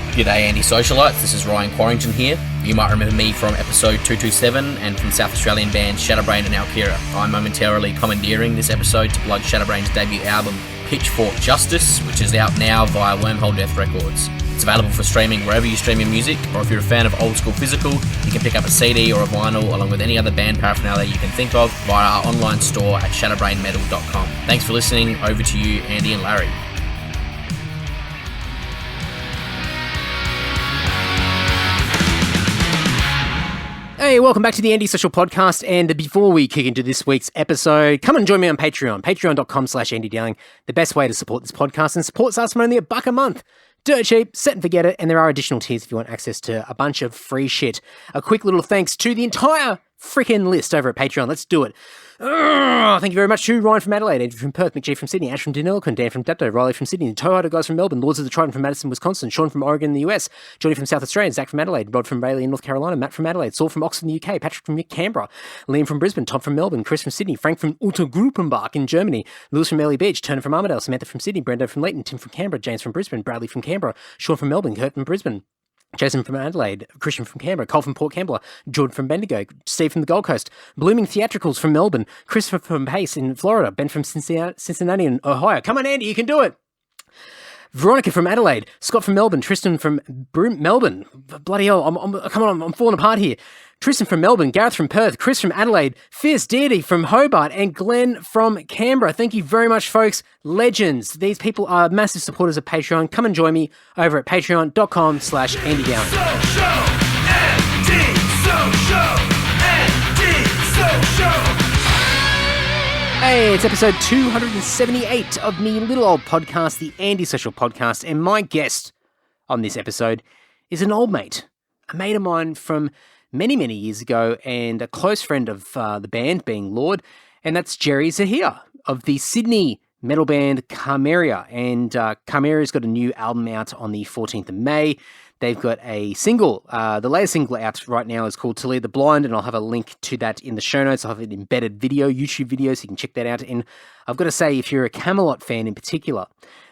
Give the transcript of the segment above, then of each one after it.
G'day Anti-Socialites, this is Ryan Quarrington here. You might remember me from episode 227 and from South Australian band Shatterbrain and Alkira. I'm momentarily commandeering this episode to plug Shatterbrain's debut album Pitchfork Justice, which is out now via Wormhole Death Records. It's available for streaming wherever you stream your music, or if you're a fan of old school physical, you can pick up a CD or a vinyl along with any other band paraphernalia you can think of via our online store at shatterbrainmetal.com. Thanks for listening, over to you Andy and Larry. Hey, welcome back to the Anti-Social Podcast, and before we kick into this week's episode, come and join me on Patreon, patreon.com/AndyDowling, the best way to support this podcast, and supports us for only $1 a month. Dirt cheap, set and forget it, and there are additional tiers if you want access to a bunch of free shit. A quick little thanks to the entire freaking list over at Patreon. Let's do it. Thank you very much to Ryan from Adelaide, Andrew from Perth, McGee from Sydney, Ash from Deniliquin, Dan from Dapto, Riley from Sydney, the Toyota guys from Melbourne, Lords of the Trident from Madison, Wisconsin, Sean from Oregon in the US, Johnny from South Australia, Zach from Adelaide, Rod from Rayleigh in North Carolina, Matt from Adelaide, Saul from Oxford in the UK, Patrick from Canberra, Liam from Brisbane, Tom from Melbourne, Chris from Sydney, Frank from Untergruppenbach in Germany, Lewis from Early Beach, Turner from Armidale, Samantha from Sydney, Brendo from Leighton, Tim from Canberra, James from Brisbane, Bradley from Canberra, Sean from Melbourne, Kurt from Brisbane, Jason from Adelaide, Christian from Canberra, Cole from Port Kembla, Jordan from Bendigo, Steve from the Gold Coast, Blooming Theatricals from Melbourne, Christopher from Pace in Florida, Ben from Cincinnati in Ohio. Come on, Andy, you can do it. Veronica from Adelaide, Scott from Melbourne, Tristan from Melbourne. Bloody hell, I'm falling apart here. Tristan from Melbourne, Gareth from Perth, Chris from Adelaide, Fierce Deity from Hobart, and Glenn from Canberra. Thank you very much, folks. Legends. These people are massive supporters of Patreon. Come and join me over at patreon.com/AndyDowling. Hey, it's episode 278 of me little old podcast, the Anti-Social Podcast, and my guest on this episode is an old mate, a mate of mine from many, many years ago, and a close friend of the band, being Lord, and that's Jerry Zahia of the Sydney metal band Carmeria, and Carmeria's got a new album out on the 14th of May. They've got a single, the latest single out right now is called To Lead the Blind, and I'll have a link to that in the show notes. I'll have an embedded video, YouTube video, so you can check that out. And I've got to say, if you're a Camelot fan in particular,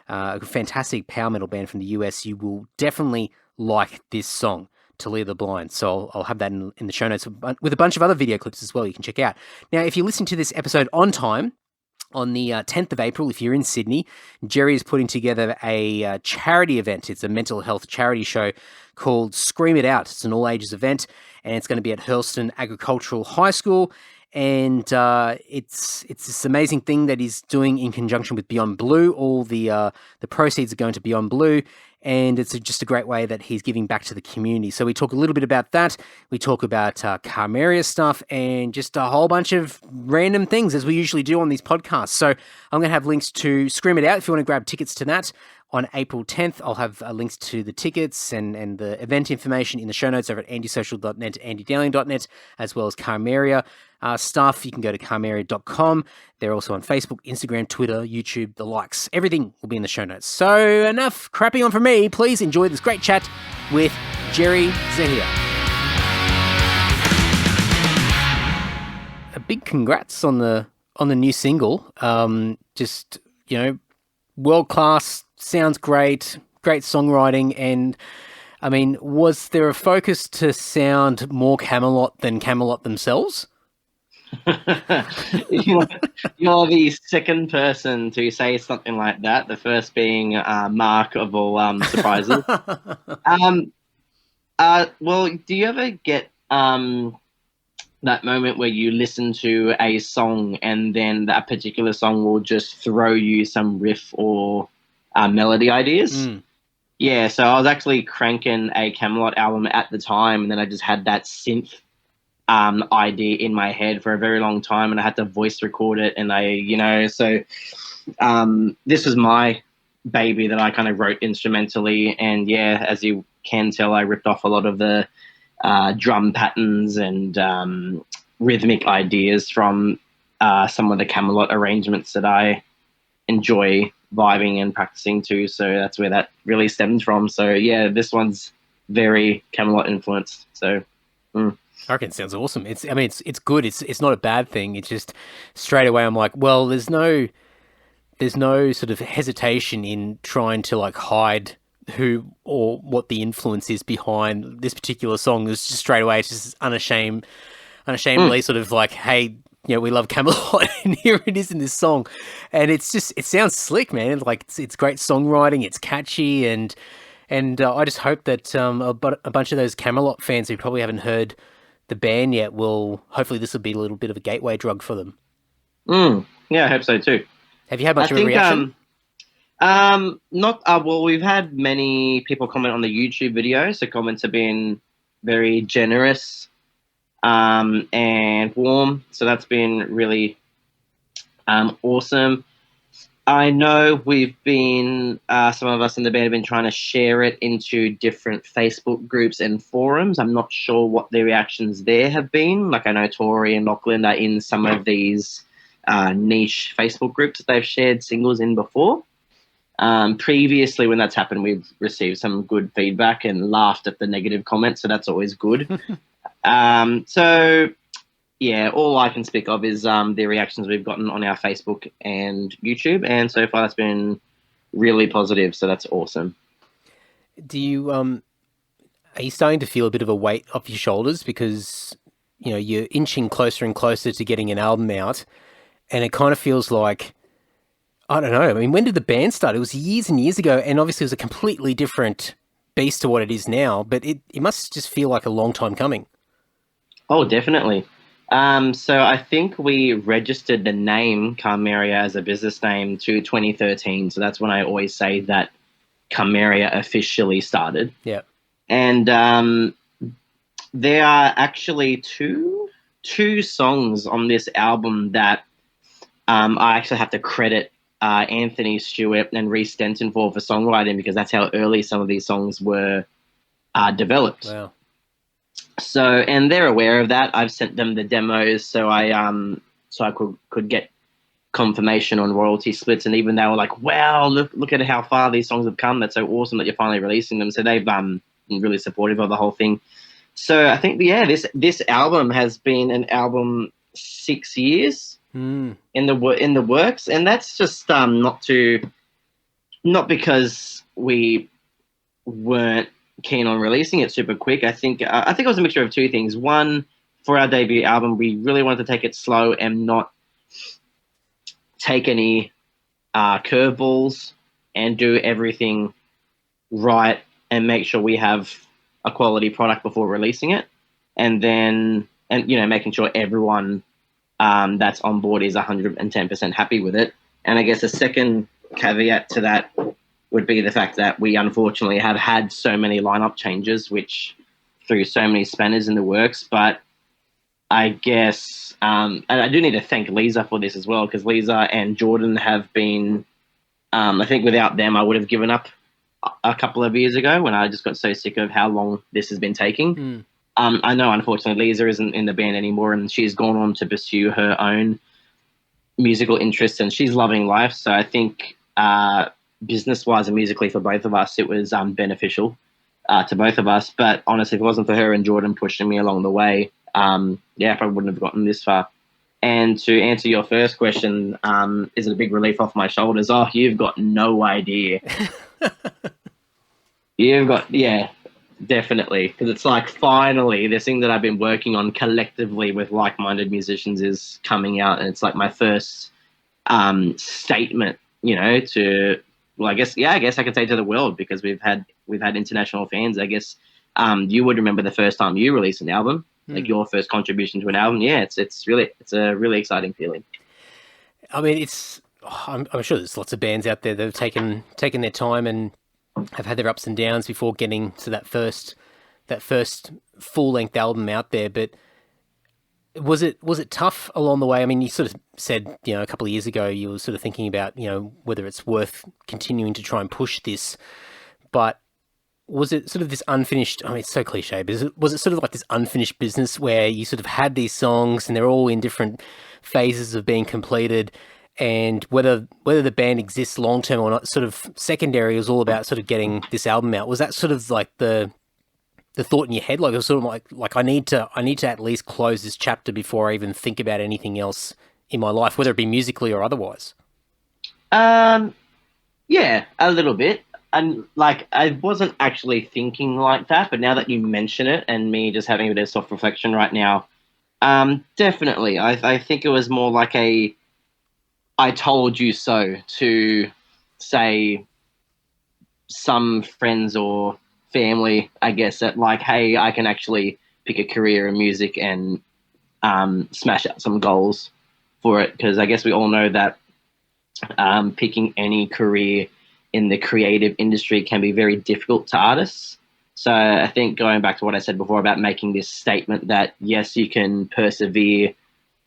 a fantastic power metal band from the US, you will definitely like this song, To Lead the Blind. So I'll have that in the show notes with a bunch of other video clips as well you can check out. Now, if you listen to this episode on time, on the 10th of April, if you're in Sydney, Jerry is putting together a charity event. It's a mental health charity show called Scream It Out. It's an all-ages event, and it's going to be at Hurlstone Agricultural High School. And it's this amazing thing that he's doing in conjunction with Beyond Blue. All the proceeds are going to Beyond Blue, and it's just a great way that he's giving back to the community. So we talk a little bit about that. We talk about Carmeria stuff and just a whole bunch of random things, as we usually do on these podcasts. So I'm going to have links to Scream It Out if you want to grab tickets to that. On April 10th, I'll have links to the tickets and the event information in the show notes over at andysocial.net, andydowling.net, as well as Carmeria stuff. You can go to carmeria.com. They're also on Facebook, Instagram, Twitter, YouTube, the likes. Everything will be in the show notes. So enough crapping on from me. Please enjoy this great chat with Jerry Zahia. A big congrats on the new single. Just, you know, world class. Sounds great songwriting, and I mean, was there a focus to sound more Camelot than Camelot themselves? You're the second person to say something like that, the first being Mark of all surprises. Well, do you ever get that moment where you listen to a song and then that particular song will just throw you some riff or melody ideas? Yeah, so I was actually cranking a Camelot album at the time, and then I just had that synth idea in my head for a very long time, and I had to voice record it, and this was my baby that I kind of wrote instrumentally, and yeah, as you can tell, I ripped off a lot of the drum patterns and rhythmic ideas from some of the Camelot arrangements that I enjoy vibing and practicing to, so that's where that really stems from. So yeah, this one's very Camelot influenced. So I reckon it sounds awesome. It's good. It's not a bad thing. It's just straight away I'm like, well, there's no sort of hesitation in trying to like hide who or what the influence is behind this particular song. It's just straight away, it's just unashamedly sort of like, hey, we love Camelot, and here it is in this song, and it sounds slick, man. Like it's great songwriting, it's catchy, and I just hope that a bunch of those Camelot fans who probably haven't heard the band yet hopefully this will be a little bit of a gateway drug for them. Yeah, I hope so too. Have you had much of a reaction? Not well. We've had many people comment on the YouTube video, so comments have been very generous and warm. So that's been really awesome. I know we've been some of us in the band have been trying to share it into different Facebook groups and forums. I'm not sure what the reactions there have been. Like I know Tori and Lachlan are in some of these niche Facebook groups that they've shared singles in before. Previously, when that's happened, we've received some good feedback and laughed at the negative comments, so that's always good. So, yeah, all I can speak of is the reactions we've gotten on our Facebook and YouTube, and so far that's been really positive, so that's awesome. Do you are you starting to feel a bit of a weight off your shoulders because you're inching closer and closer to getting an album out, and it kind of feels like, I don't know. I mean, when did the band start? It was years and years ago, and obviously it was a completely different beast to what it is now, but it must just feel like a long time coming. Oh, definitely. So I think we registered the name Carmeria as a business name to 2013, so that's when I always say that Carmeria officially started. Yeah. And there are actually two songs on this album that I actually have to credit Anthony Stewart and Reece Denton for songwriting, because that's how early some of these songs were developed. Wow. So, and they're aware of that. I've sent them the demos so I could get confirmation on royalty splits, and even they were like, wow, look at how far these songs have come. That's so awesome that you're finally releasing them. So they've been really supportive of the whole thing. So I think, yeah, this album has been an album 6 years in the works, and that's just not because we weren't keen on releasing it super quick. I think it was a mixture of two things. One, for our debut album, we really wanted to take it slow and not take any curveballs, and do everything right and make sure we have a quality product before releasing it, and making sure everyone that's on board is 110% happy with it. And I guess the second caveat to that would be the fact that we unfortunately have had so many lineup changes, which threw so many spanners in the works. But I guess, and I do need to thank Lisa for this as well, because Lisa and Jordan have been, I think without them, I would have given up a couple of years ago when I just got so sick of how long this has been taking. I know, unfortunately, Lisa isn't in the band anymore, and she's gone on to pursue her own musical interests, and she's loving life. So I think business-wise and musically for both of us, it was beneficial to both of us. But honestly, if it wasn't for her and Jordan pushing me along the way, I probably wouldn't have gotten this far. And to answer your first question, is it a big relief off my shoulders? Oh, you've got no idea. Yeah, definitely. Because it's like, finally, this thing that I've been working on collectively with like-minded musicians is coming out. And it's like my first statement, to, well, I guess I could say to the world, because we've had international fans. I guess you would remember the first time you released an album, like your first contribution to an album. Yeah, it's a really exciting feeling. I mean, I'm sure there's lots of bands out there that have taken their time and have had their ups and downs before getting to that first full length album out there. But was it tough along the way? I mean, you sort of said, a couple of years ago, you were sort of thinking about, whether it's worth continuing to try and push this, but was it sort of this unfinished, I mean, it's so cliche, but was it sort of like this unfinished business where you sort of had these songs and they're all in different phases of being completed, and whether the band exists long term or not, sort of secondary, was all about sort of getting this album out? Was that sort of like the thought in your head? Like, it was sort of like I need to at least close this chapter before I even think about anything else in my life, whether it be musically or otherwise? Yeah, a little bit. and like I wasn't actually thinking like that, but now that you mention it, and me just having a bit of self reflection right now, definitely, I think it was more like a "I told you so" to say some friends or family, I guess, that like, hey, I can actually pick a career in music and smash out some goals for it, because I guess we all know that picking any career in the creative industry can be very difficult to artists. So I think going back to what I said before about making this statement that yes, you can persevere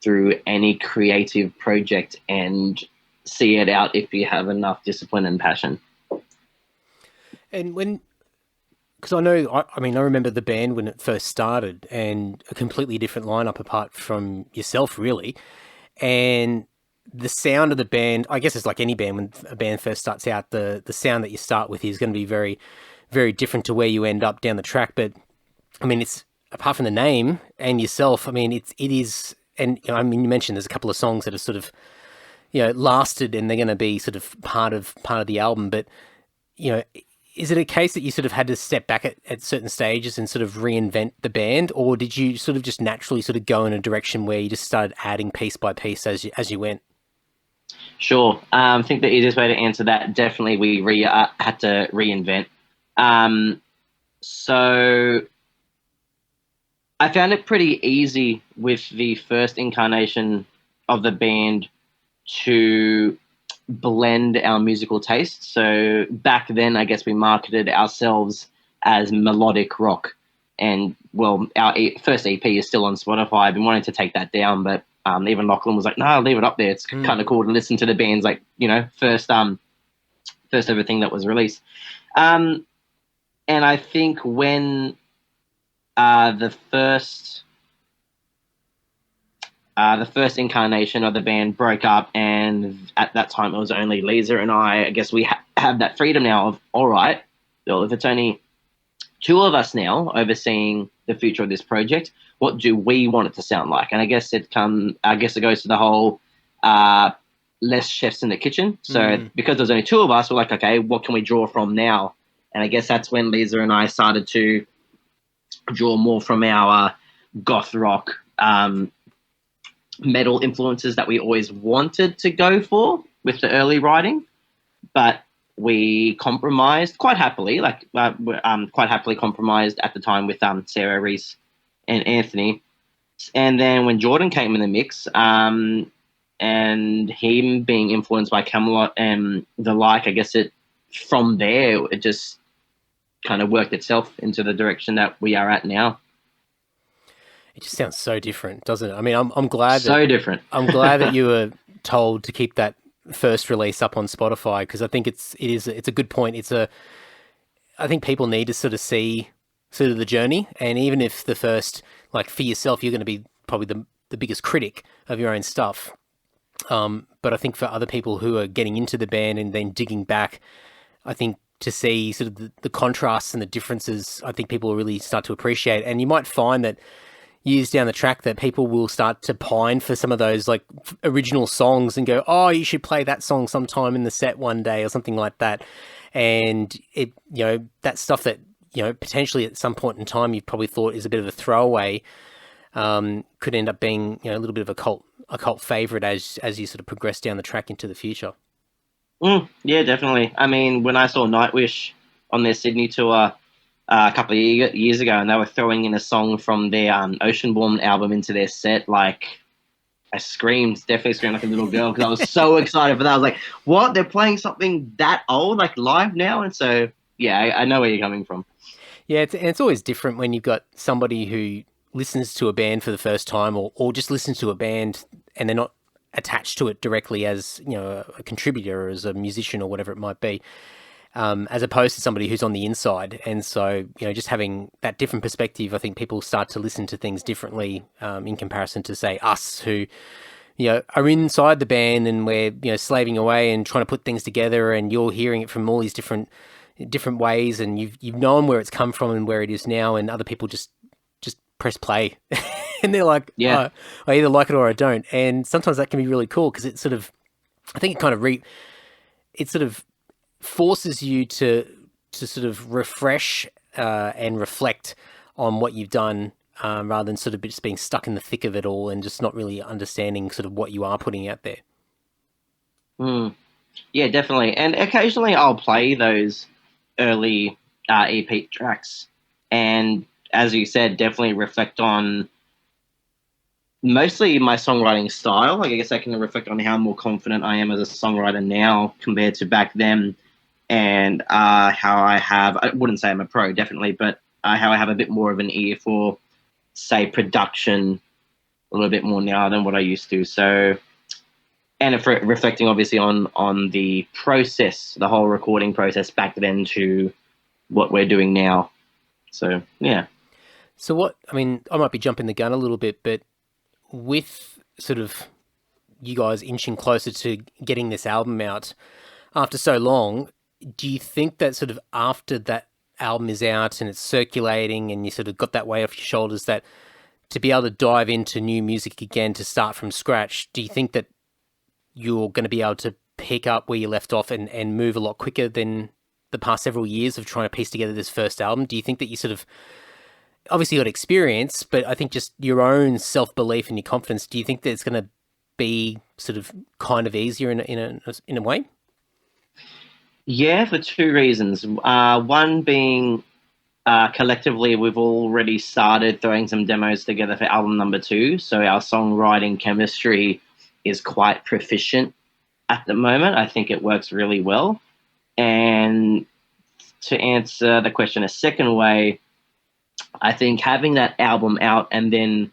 through any creative project and see it out if you have enough discipline and passion. And because I know, I mean, I remember the band when it first started, and a completely different lineup apart from yourself, really. And the sound of the band, I guess it's like any band, when a band first starts out, the sound that you start with is going to be very, very different to where you end up down the track. But I mean, it's, apart from the name and yourself, I mean, it is, and you know, I mean, you mentioned there's a couple of songs that are sort of, you know, lasted, and they're going to be sort of part of the album. But you know, is it a case that you sort of had to step back at certain stages and sort of reinvent the band, or did you sort of just naturally sort of go in a direction where you just started adding piece by piece as you went? Sure. I think the easiest way to answer that, definitely we had to reinvent. So I found it pretty easy with the first incarnation of the band to blend our musical tastes. So back then, I guess we marketed ourselves as melodic rock. And, well, our first EP is still on Spotify. I've been wanting to take that down, but even Lachlan was like, no, leave it up there. It's kind of cool to listen to the band's, like, you know, first ever thing that was released. And I think when the first incarnation of the band broke up, and at that time it was only Lisa and I guess we have that freedom now of, all right, well, if it's only two of us now overseeing the future of this project, what do we want it to sound like? And I guess it goes to the whole less chefs in the kitchen. So because there's only two of us, we're like, okay, what can we draw from now? And I guess that's when Lisa and I started to draw more from our goth rock, metal influences that we always wanted to go for with the early writing, but we compromised quite happily, quite happily compromised at the time with Sarah Reese and Anthony. And then when Jordan came in the mix, and him being influenced by Camelot and the like, I guess from there it just kind of worked itself into the direction that we are at now. It just sounds so different, doesn't it? I mean, I'm glad so different. I'm glad that you were told to keep that first release up on Spotify, because I think it's a good point. I think people need to sort of see sort of the journey, and even if the first, like for yourself, you're going to be probably the biggest critic of your own stuff. But I think for other people who are getting into the band and then digging back, I think to see sort of the contrasts and the differences, I think people will really start to appreciate. And you might find that years down the track that people will start to pine for some of those like original songs and go, oh, you should play that song sometime in the set one day or something like that. And it, you know, that stuff that, you know, potentially at some point in time you probably thought is a bit of a throwaway, could end up being, you know, a little bit of a cult favorite as you sort of progress down the track into the future. Yeah, definitely. I mean, when I saw Nightwish on their Sydney tour a couple of years ago, and they were throwing in a song from their Oceanborn album into their set, like, I definitely screamed like a little girl, because I was so excited for that. I was like, what? They're playing something that old, like live now? And so, yeah, I know where you're coming from. Yeah, it's always different when you've got somebody who listens to a band for the first time, or just listens to a band and they're not attached to it directly as, you know, a contributor or as a musician or whatever it might be, as opposed to somebody who's on the inside. And so, you know, just having that different perspective, I think people start to listen to things differently, in comparison to, say, us who, you know, are inside the band and we're, you know, slaving away and trying to put things together, and you're hearing it from all these different ways, and you've known where it's come from and where it is now, and other people just press play and they're like, yeah, I either like it or I don't. And sometimes that can be really cool, because it sort of, I think it kind of it sort of forces you to sort of refresh and reflect on what you've done, rather than sort of just being stuck in the thick of it all and just not really understanding sort of what you are putting out there. Yeah, definitely. And occasionally I'll play those early EP tracks, and as you said, definitely reflect on mostly my songwriting style. Like, I guess I can reflect on how more confident I am as a songwriter now compared to back then, and how I wouldn't say I'm a pro, definitely, but how I have a bit more of an ear for, say, production a little bit more now than what I used to. So, and if reflecting obviously on the process, the whole recording process back then to what we're doing now. So, yeah. So I might be jumping the gun a little bit, but with sort of you guys inching closer to getting this album out after so long, do you think that sort of after that album is out and it's circulating and you sort of got that weight off your shoulders, that to be able to dive into new music again, to start from scratch, do you think that you're going to be able to pick up where you left off and move a lot quicker than the past several years of trying to piece together this first album? Do you think that you sort of obviously got experience, but I think just your own self-belief and your confidence, do you think that it's going to be sort of kind of easier in a way? Yeah, for two reasons. One being collectively we've already started throwing some demos together for album number 2, so our songwriting chemistry is quite proficient at the moment. I think it works really well. And to answer the question a second way, I think having that album out and then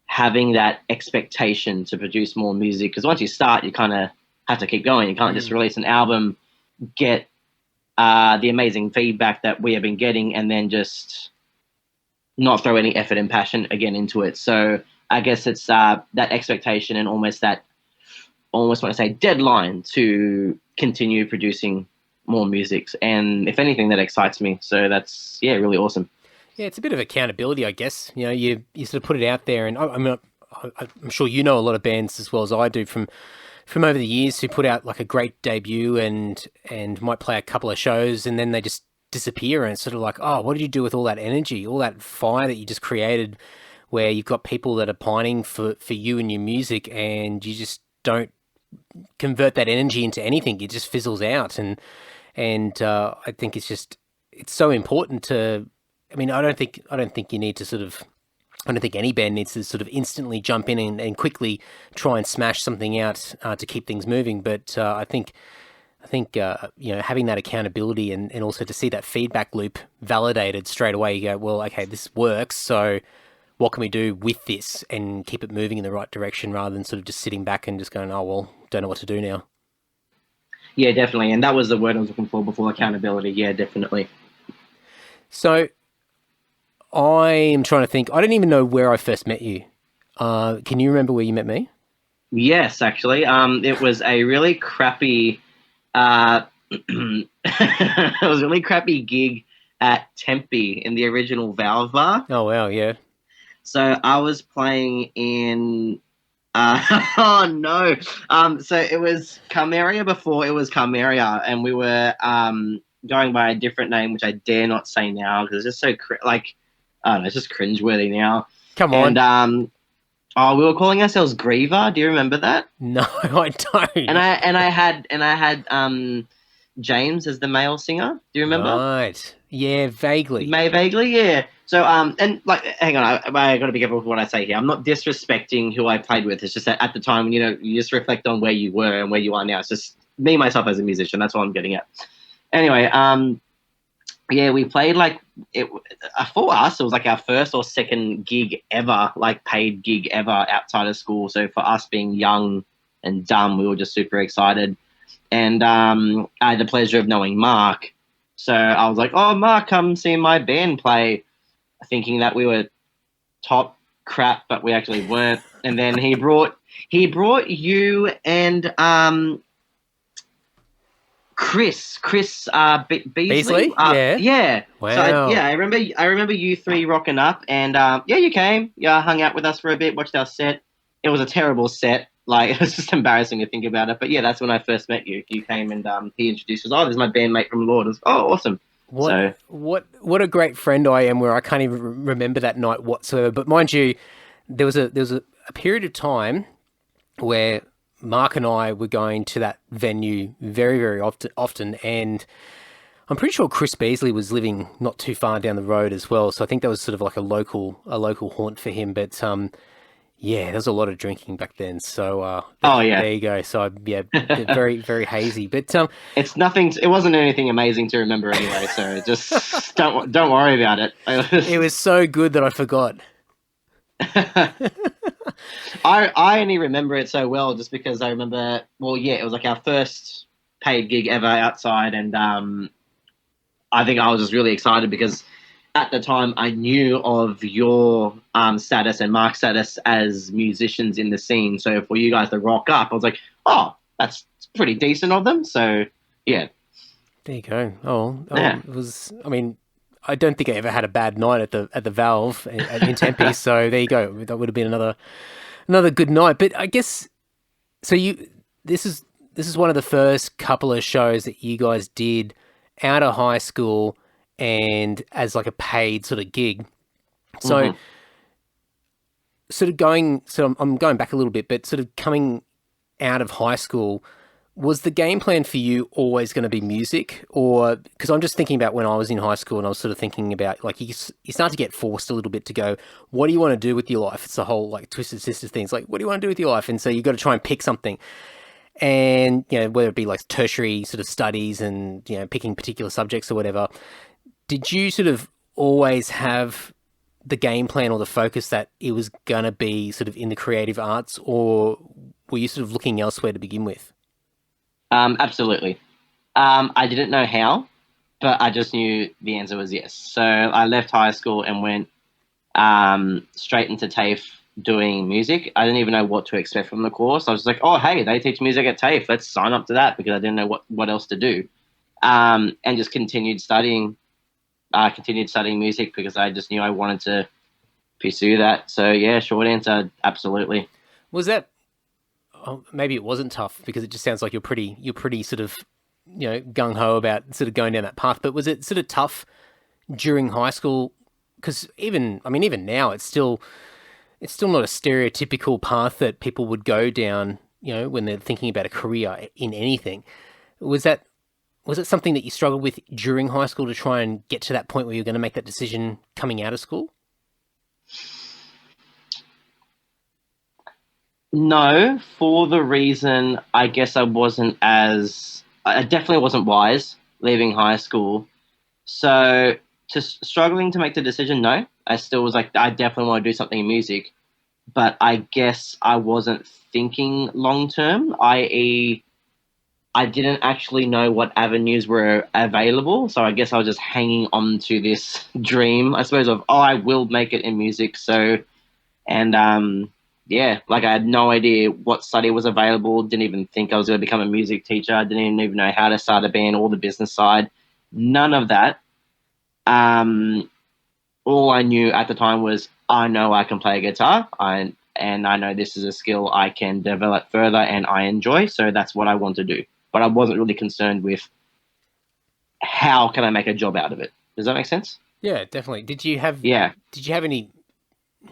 having that expectation to produce more music, because once you start, you kind of have to keep going. You can't just release an album, get the amazing feedback that we have been getting, and then just not throw any effort and passion again into it. So I guess it's that expectation and almost want to say deadline to continue producing more music. And if anything, that excites me. So that's, really awesome. Yeah, it's a bit of accountability, I guess. You know, you sort of put it out there, and I'm sure you know a lot of bands as well as I do from over the years who put out like a great debut and might play a couple of shows and then they just disappear, and it's sort of like, oh, what did you do with all that energy, all that fire that you just created, where you've got people that are pining for you and your music, and you just don't convert that energy into anything. It just fizzles out, and I think it's so important to. I mean, I don't think you need to sort of. I don't think any band needs to sort of instantly jump in and quickly try and smash something out to keep things moving. But I think having that accountability and also to see that feedback loop validated straight away, you go, well, okay, this works. So what can we do with this and keep it moving in the right direction, rather than sort of just sitting back and just going, oh, well, don't know what to do now. Yeah, definitely. And that was the word I was looking for before, accountability. Yeah, definitely. So I am trying to think. I don't even know where I first met you. Can you remember where you met me? Yes, actually. It was a really crappy it was a really crappy gig at Tempe in the original Valve Bar. Oh, wow, yeah. So I was playing in oh no. So it was Carmeria before it was Carmeria, and we were going by a different name, which I dare not say now because it's just so I don't know, it's just cringeworthy now. Come on. And we were calling ourselves Griever. Do you remember that? No, I don't. And I had James as the male singer. Do you remember? Right. Yeah, vaguely. Vaguely, yeah. So and like, hang on, I got to be careful with what I say here. I'm not disrespecting who I played with. It's just that at the time, you just reflect on where you were and where you are now. It's just me myself as a musician. That's what I'm getting at. Anyway, yeah, we played like it for us. It was like our first or second gig ever, like paid gig ever outside of school. So for us being young and dumb, we were just super excited. And I had the pleasure of knowing Mark. So I was like, "Oh, Mark, come see my band play," thinking that we were top crap, but we actually weren't. And then he brought you and Chris Beasley. Yeah. Wow. So I remember you three rocking up, and you came, hung out with us for a bit, watched our set. It was a terrible set. Like, it's just embarrassing to think about it. But yeah, that's when I first met you. You came and he introduced us. Oh, this is my bandmate from Lord. I was, oh, awesome. What a great friend I am, where I can't even remember that night whatsoever. But mind you, there was a period of time where Mark and I were going to that venue very, very often, and I'm pretty sure Chris Beasley was living not too far down the road as well. So I think that was sort of like a local haunt for him. But yeah, there was a lot of drinking back then. So there you go. So yeah, very, very hazy. But it's nothing. It wasn't anything amazing to remember anyway. So just don't worry about it. It was so good that I forgot. I only remember it so well just because I remember. Well, yeah, it was like our first paid gig ever outside, and I think I was just really excited because at the time I knew of your status and Mark's status as musicians in the scene. So for you guys to rock up, I was like, oh, that's pretty decent of them. So yeah, there you go. Yeah. It was. I mean, I don't think I ever had a bad night at the Valve in Tempe. So there you go. That would have been another good night. But I guess so. This is one of the first couple of shows that you guys did out of high school and as like a paid sort of gig. So I'm going back a little bit, but sort of coming out of high school, was the game plan for you always going to be music? Or, because I'm just thinking about when I was in high school and I was sort of thinking about, like, you start to get forced a little bit to go, what do you want to do with your life? It's the whole like Twisted Sister things, like, what do you want to do with your life? And so you've got to try and pick something. And, you know, whether it be like tertiary sort of studies and, you know, picking particular subjects or whatever, did you sort of always have the game plan or the focus that it was going to be sort of in the creative arts, or were you sort of looking elsewhere to begin with? Absolutely. I didn't know how, but I just knew the answer was yes. So I left high school and went straight into TAFE doing music. I didn't even know what to expect from the course. I was like, oh, hey, they teach music at TAFE. Let's sign up to that, because I didn't know what else to do. And just continued studying music because I just knew I wanted to pursue that. So yeah, short answer, absolutely. Was that, maybe it wasn't tough because it just sounds like you're pretty sort of, you know, gung-ho about sort of going down that path, but was it sort of tough during high school? Because even now it's still not a stereotypical path that people would go down, you know, when they're thinking about a career in anything. Was it something that you struggled with during high school to try and get to that point where you're going to make that decision coming out of school? No, for the reason, I guess I definitely wasn't wise leaving high school. So struggling to make the decision, no. I still was like, I definitely want to do something in music. But I guess I wasn't thinking long term, i.e., I didn't actually know what avenues were available. So I guess I was just hanging on to this dream, I suppose, of, I will make it in music. So, and yeah, like I had no idea what study was available. Didn't even think I was going to become a music teacher. I didn't even know how to start a band or the business side. None of that. All I knew at the time was, I know I can play guitar, and I know this is a skill I can develop further and I enjoy. So that's what I want to do. But I wasn't really concerned with how can I make a job out of it. Does that make sense? Yeah, definitely. Did you have any,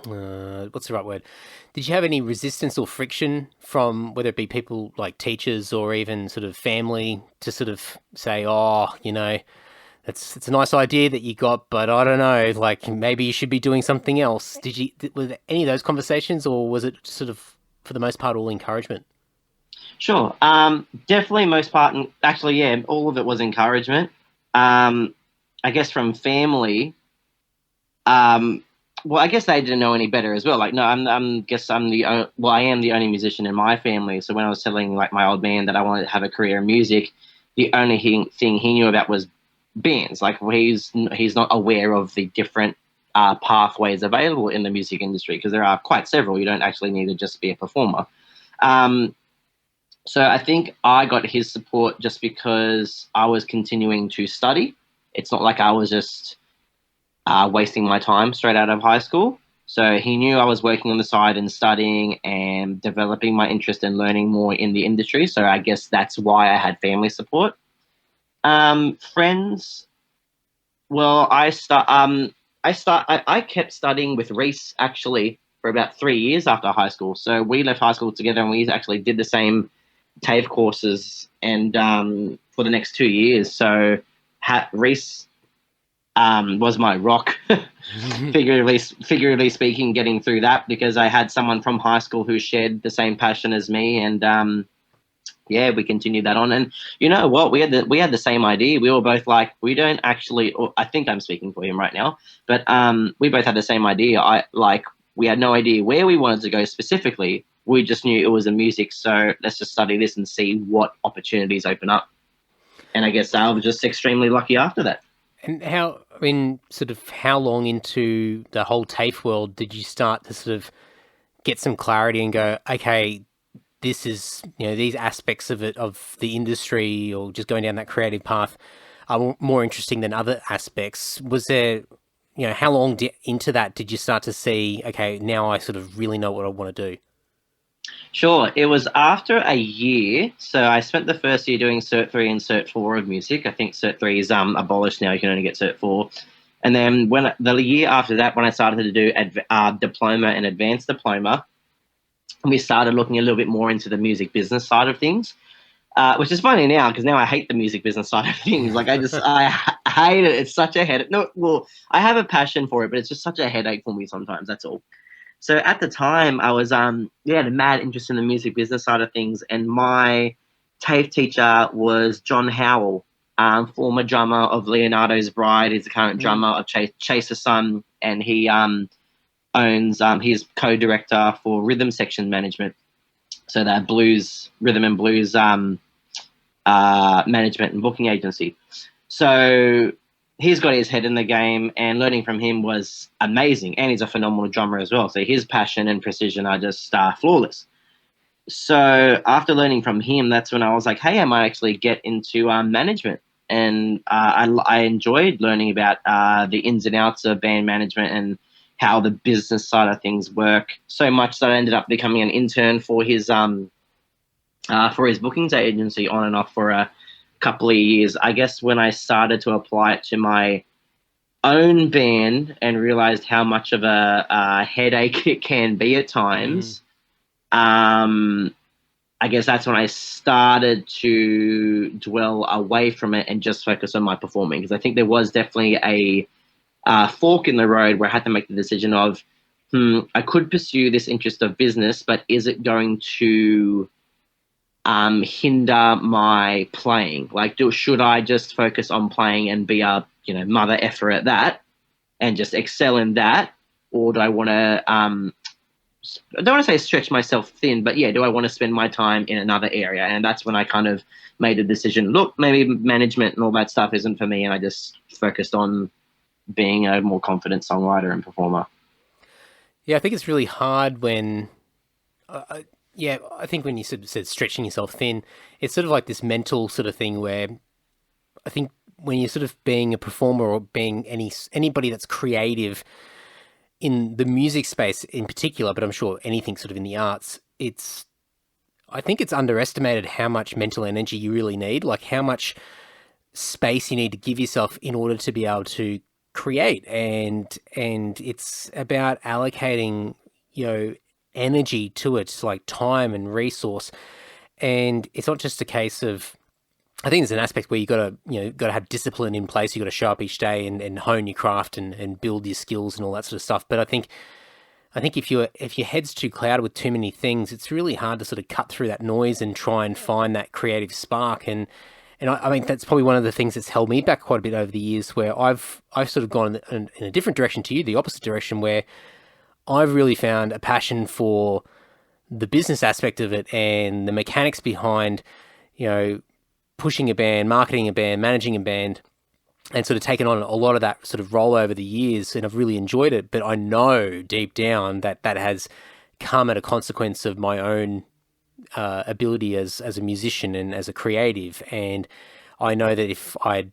what's the right word? Did you have any resistance or friction from whether it be people like teachers or even sort of family to sort of say, oh, you know, it's a nice idea that you got, but I don't know, like maybe you should be doing something else. Were there any of those conversations, or was it sort of, for the most part, all encouragement? Sure. Definitely most part, and actually, yeah, all of it was encouragement. I guess from family, well, I guess they didn't know any better as well. Like, no, I am the only musician in my family. So when I was telling like my old man that I wanted to have a career in music, the only thing he knew about was bands. Like he's not aware of the different pathways available in the music industry, because there are quite several. You don't actually need to just be a performer. So I think I got his support just because I was continuing to study. It's not like I was just wasting my time straight out of high school. So he knew I was working on the side and studying and developing my interest in learning more in the industry. So I guess that's why I had family support. Friends, well, I kept studying with Reese actually for about 3 years after high school. So we left high school together and we actually did the same TAFE courses and for the next 2 years. So Reese was my rock, figuratively speaking, getting through that, because I had someone from high school who shared the same passion as me, and yeah, we continued that on. And you know what? We had the same idea. We were both like, we don't actually. Or I think I'm speaking for him right now, but we both had the same idea. We had no idea where we wanted to go specifically. We just knew it was a music, so let's just study this and see what opportunities open up. And I guess I was just extremely lucky after that. And how long into the whole TAFE world did you start to sort of get some clarity and go, okay, this is, these aspects of it, of the industry or just going down that creative path are more interesting than other aspects? Was there, how long into that did you start to see, okay, now I sort of really know what I want to do? Sure. It was after a year. So I spent the first year doing Cert 3 and Cert 4 of music. I think Cert 3 is abolished now. You can only get Cert 4. And then when the year after that, when I started to do diploma and advanced diploma, we started looking a little bit more into the music business side of things, which is funny now because now I hate the music business side of things. Like I hate it. It's such a headache. No, well, I have a passion for it, but it's just such a headache for me sometimes. That's all. So at the time, I was had a mad interest in the music business side of things, and my TAFE teacher was John Howell, former drummer of Leonardo's Bride. He's the current drummer of Chase the Sun, and he owns he's co-director for Rhythm Section Management, so that rhythm and blues management and booking agency. So he's got his head in the game, and learning from him was amazing. And he's a phenomenal drummer as well. So his passion and precision are just flawless. So after learning from him, that's when I was like, hey, I might actually get into management. And I enjoyed learning about the ins and outs of band management and how the business side of things work, so much that I ended up becoming an intern for his bookings agency on and off for a couple of years. I guess when I started to apply it to my own band and realized how much of a headache it can be at times, I guess that's when I started to dwell away from it and just focus on my performing, because I think there was definitely a fork in the road where I had to make the decision of, I could pursue this interest of business, but is it going to hinder my playing? Like, should I just focus on playing and be a mother effer at that and just excel in that, or do I want to I don't want to say stretch myself thin, but yeah, do I want to spend my time in another area? And that's when I kind of made a decision. Look, maybe management and all that stuff isn't for me, and I just focused on being a more confident songwriter and performer. Yeah, I think it's really hard when. I think when you sort of said stretching yourself thin, it's sort of like this mental sort of thing where I think when you're sort of being a performer or being anybody that's creative in the music space in particular, but I'm sure anything sort of in the arts, I think it's underestimated how much mental energy you really need, like how much space you need to give yourself in order to be able to create. And it's about allocating, energy to it, like time and resource. And it's not just a case of, I think there's an aspect where you got to have discipline in place. You got to show up each day and hone your craft and build your skills and all that sort of stuff. But I think if your head's too clouded with too many things, it's really hard to sort of cut through that noise and try and find that creative spark. And I mean, that's probably one of the things that's held me back quite a bit over the years, where I've sort of gone in a different direction to you, the opposite direction, where I've really found a passion for the business aspect of it and the mechanics behind, pushing a band, marketing a band, managing a band, and sort of taken on a lot of that sort of role over the years, and I've really enjoyed it. But I know deep down that has come at a consequence of my own ability as a musician and as a creative. And I know that if I'd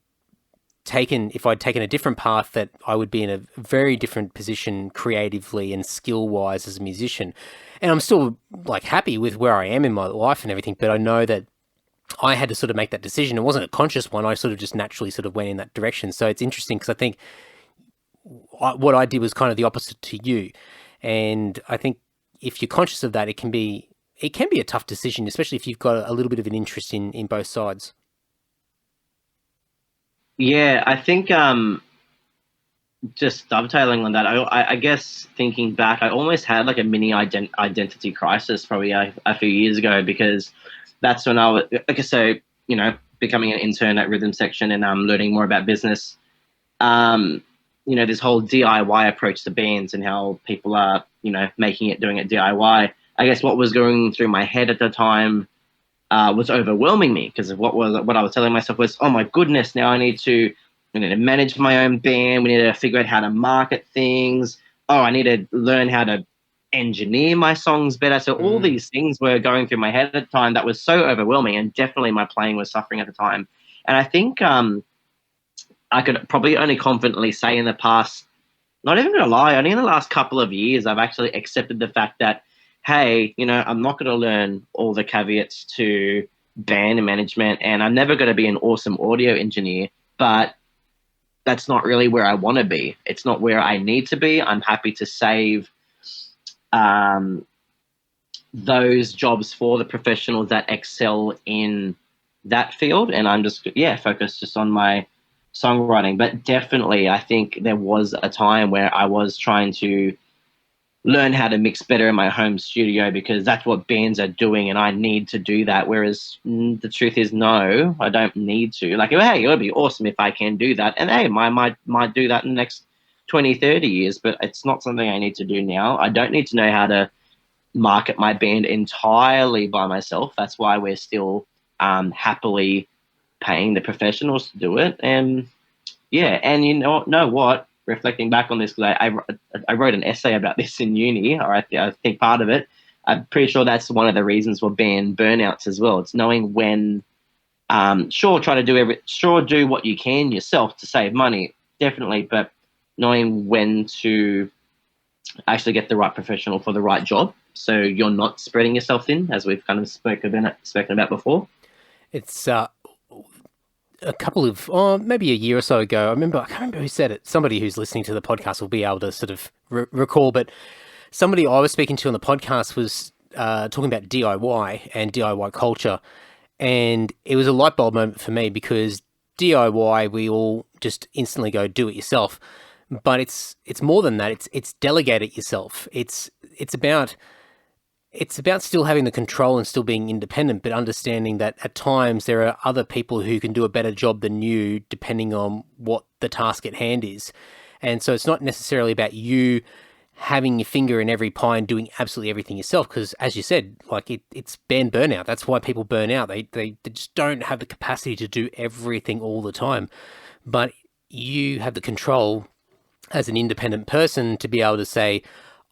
I'd taken a different path, that I would be in a very different position creatively and skill wise as a musician. And I'm still like happy with where I am in my life and everything, but I know that I had to sort of make that decision. It wasn't a conscious one. I sort of just naturally sort of went in that direction. So it's interesting because I think what I did was kind of the opposite to you. And I think if you're conscious of that, it can be a tough decision, especially if you've got a little bit of an interest in both sides. Yeah, I think just dovetailing on that, I guess thinking back, I almost had like a mini identity crisis probably a few years ago, because that's when I was, like, so, you know, becoming an intern at Rhythm Section and learning more about business. You know, this whole DIY approach to bands and how people are, you know, doing it DIY. I guess what was going through my head at the time was overwhelming me, because of what I was telling myself was, oh my goodness, now I need to manage my own band. We need to figure out how to market things. Oh, I need to learn how to engineer my songs better. So all these things were going through my head at the time that was so overwhelming, and definitely my playing was suffering at the time. And I think I could probably only confidently say in the past, not even going to lie, only in the last couple of years, I've actually accepted the fact that, hey, you know, I'm not going to learn all the caveats to band management, and I'm never going to be an awesome audio engineer, but that's not really where I want to be. It's not where I need to be. I'm happy to save those jobs for the professionals that excel in that field, and I'm just focused just on my songwriting. But definitely I think there was a time where I was trying to learn how to mix better in my home studio, because that's what bands are doing and I need to do that, whereas the truth is, no, I don't need to. Like, hey, it would be awesome if I can do that, and hey, I might do that in the next 20, 30 years, but it's not something I need to do now. I don't need to know how to market my band entirely by myself. That's why we're still happily paying the professionals to do it. And and you know what? Reflecting back on this, because I wrote an essay about this in uni, or I think part of it, I'm pretty sure that's one of the reasons for band burnouts as well. It's knowing when, do what you can yourself to save money, definitely, but knowing when to actually get the right professional for the right job, so you're not spreading yourself thin, as we've kind of spoken about before. It's a couple of, maybe a year or so ago, I can't remember who said it. Somebody who's listening to the podcast will be able to sort of recall, but somebody I was speaking to on the podcast was talking about DIY and DIY culture. And it was a light bulb moment for me, because DIY, we all just instantly go do it yourself. But it's more than that. It's delegate it yourself. It's about still having the control and still being independent, but understanding that at times there are other people who can do a better job than you, depending on what the task at hand is. And so it's not necessarily about you having your finger in every pie and doing absolutely everything yourself, because as you said, like it's band burnout. That's why people burn out. They just don't have the capacity to do everything all the time. But you have the control as an independent person to be able to say,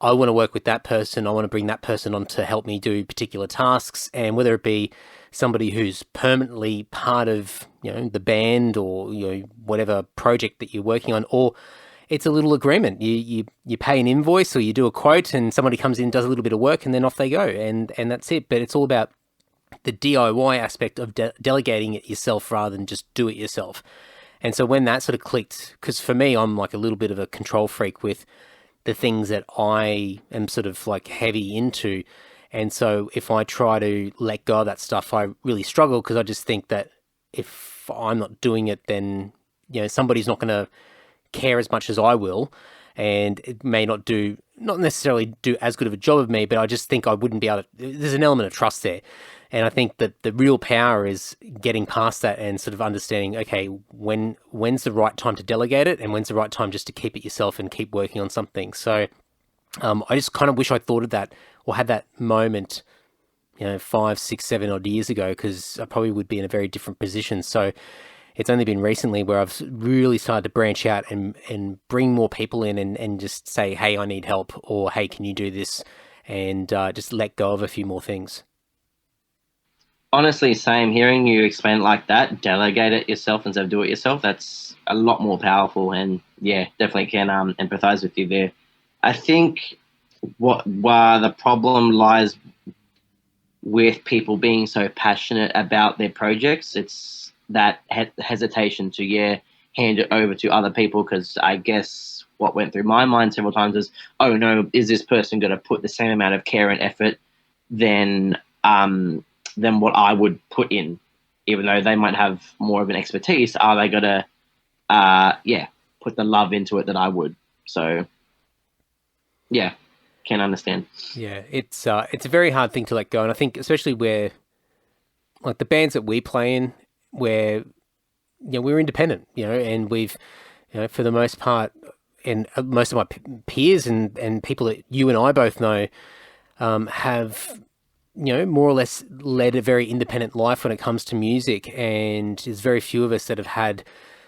I want to work with that person. I want to bring that person on to help me do particular tasks. And whether it be somebody who's permanently part of, the band, or, whatever project that you're working on, or it's a little agreement. You pay an invoice, or you do a quote, and somebody comes in, does a little bit of work, and then off they go. And that's it. But it's all about the DIY aspect of delegating it yourself rather than just do it yourself. And so when that sort of clicked, because for me, I'm like a little bit of a control freak with the things that I am sort of like heavy into. And so if I try to let go of that stuff, I really struggle, because I just think that if I'm not doing it, then, somebody's not going to care as much as I will. And it may not necessarily do as good of a job of me, but I just think I wouldn't be able to, there's an element of trust there. And I think that the real power is getting past that and sort of understanding, okay, when's the right time to delegate it, and when's the right time just to keep it yourself and keep working on something. So I just kind of wish I thought of that, or had that moment, 5, 6, 7 odd years ago, because I probably would be in a very different position. So it's only been recently where I've really started to branch out and bring more people in and just say, hey, I need help, or hey, can you do this? And just let go of a few more things. Honestly, same. Hearing you explain it like that, delegate it yourself instead of do it yourself, that's a lot more powerful. And yeah, definitely can empathize with you there. I think why the problem lies with people being so passionate about their projects. It's that hesitation to, hand it over to other people, because I guess what went through my mind several times is, oh no, is this person going to put the same amount of care and effort than what I would put in, even though they might have more of an expertise? Are they going to, put the love into it that I would? So, yeah, can understand. Yeah, it's a very hard thing to let go, and I think especially where, like the bands that we play in, where we're independent, and we've, for the most part, and most of my peers and people that you and I both know, have more or less led a very independent life when it comes to music, and there's very few of us that have had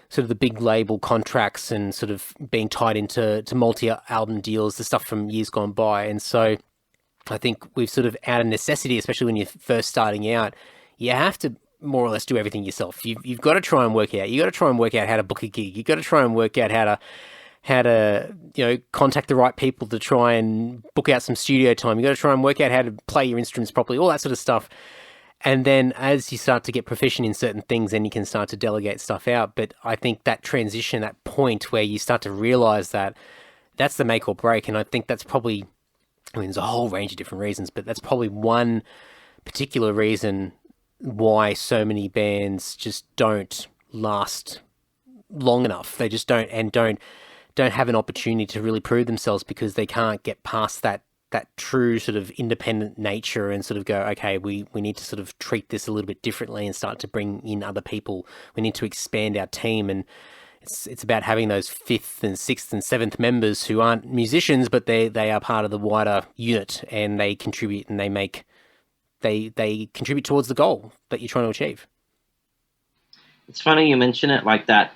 sort of the big label contracts and sort of being tied into multi-album deals, the stuff from years gone by. And so I think we've sort of, out of necessity, especially when you're first starting out, you have to more or less do everything yourself. You've got to try and work it out. You've got to try and work out how to book a gig. You've got to try and work out how to contact the right people to try and book out some studio time. You've got to try and work out how to play your instruments properly, all that sort of stuff. And then as you start to get proficient in certain things, then you can start to delegate stuff out. But I think that transition, that point where you start to realize that that's the make or break. And I think that's probably, there's a whole range of different reasons, but that's probably one particular reason why so many bands just don't last long enough. They just don't have an opportunity to really prove themselves, because they can't get past that true sort of independent nature and sort of go, okay, we need to sort of treat this a little bit differently and start to bring in other people. We need to expand our team, and it's about having those fifth and sixth and seventh members who aren't musicians, but they are part of the wider unit, and they contribute, and they contribute towards the goal that you're trying to achieve. It's funny you mention it like that.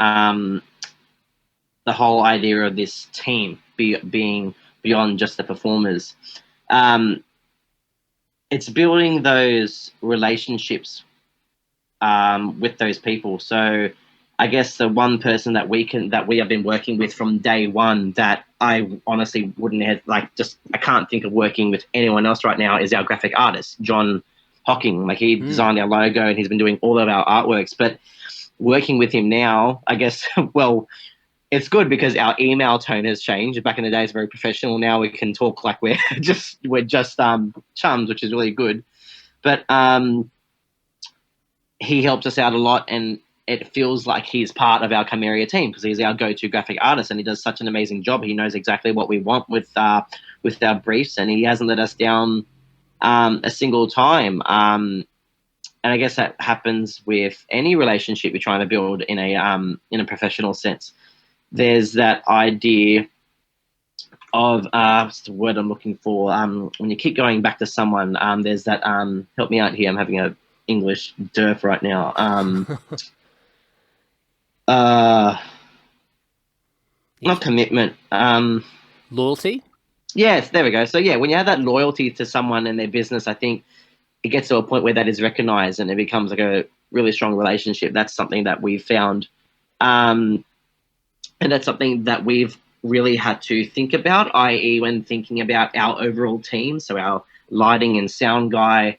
The whole idea of this team being beyond just the performers. It's building those relationships with those people. So I guess the one person that we have been working with from day one that I honestly wouldn't have, I can't think of working with anyone else right now, is our graphic artist, John Hocking. Like, he designed our logo and he's been doing all of our artworks. But working with him now, I guess, well, it's good because our email tone has changed. Back in the day, it's very professional. Now we can talk like we're just chums, which is really good. But he helps us out a lot, and it feels like he's part of our Chimeria team because he's our go-to graphic artist, and he does such an amazing job. He knows exactly what we want with our briefs, and he hasn't let us down a single time. And I guess that happens with any relationship you're trying to build in a professional sense. There's that idea of what's the word I'm looking for? When you keep going back to someone, there's that help me out here. I'm having a English derf right now. Not commitment. Loyalty? Yes, there we go. So yeah, when you have that loyalty to someone and their business, I think it gets to a point where that is recognized and it becomes like a really strong relationship. That's something that we've found. And that's something that we've really had to think about, i.e. when thinking about our overall team, so our lighting and sound guy,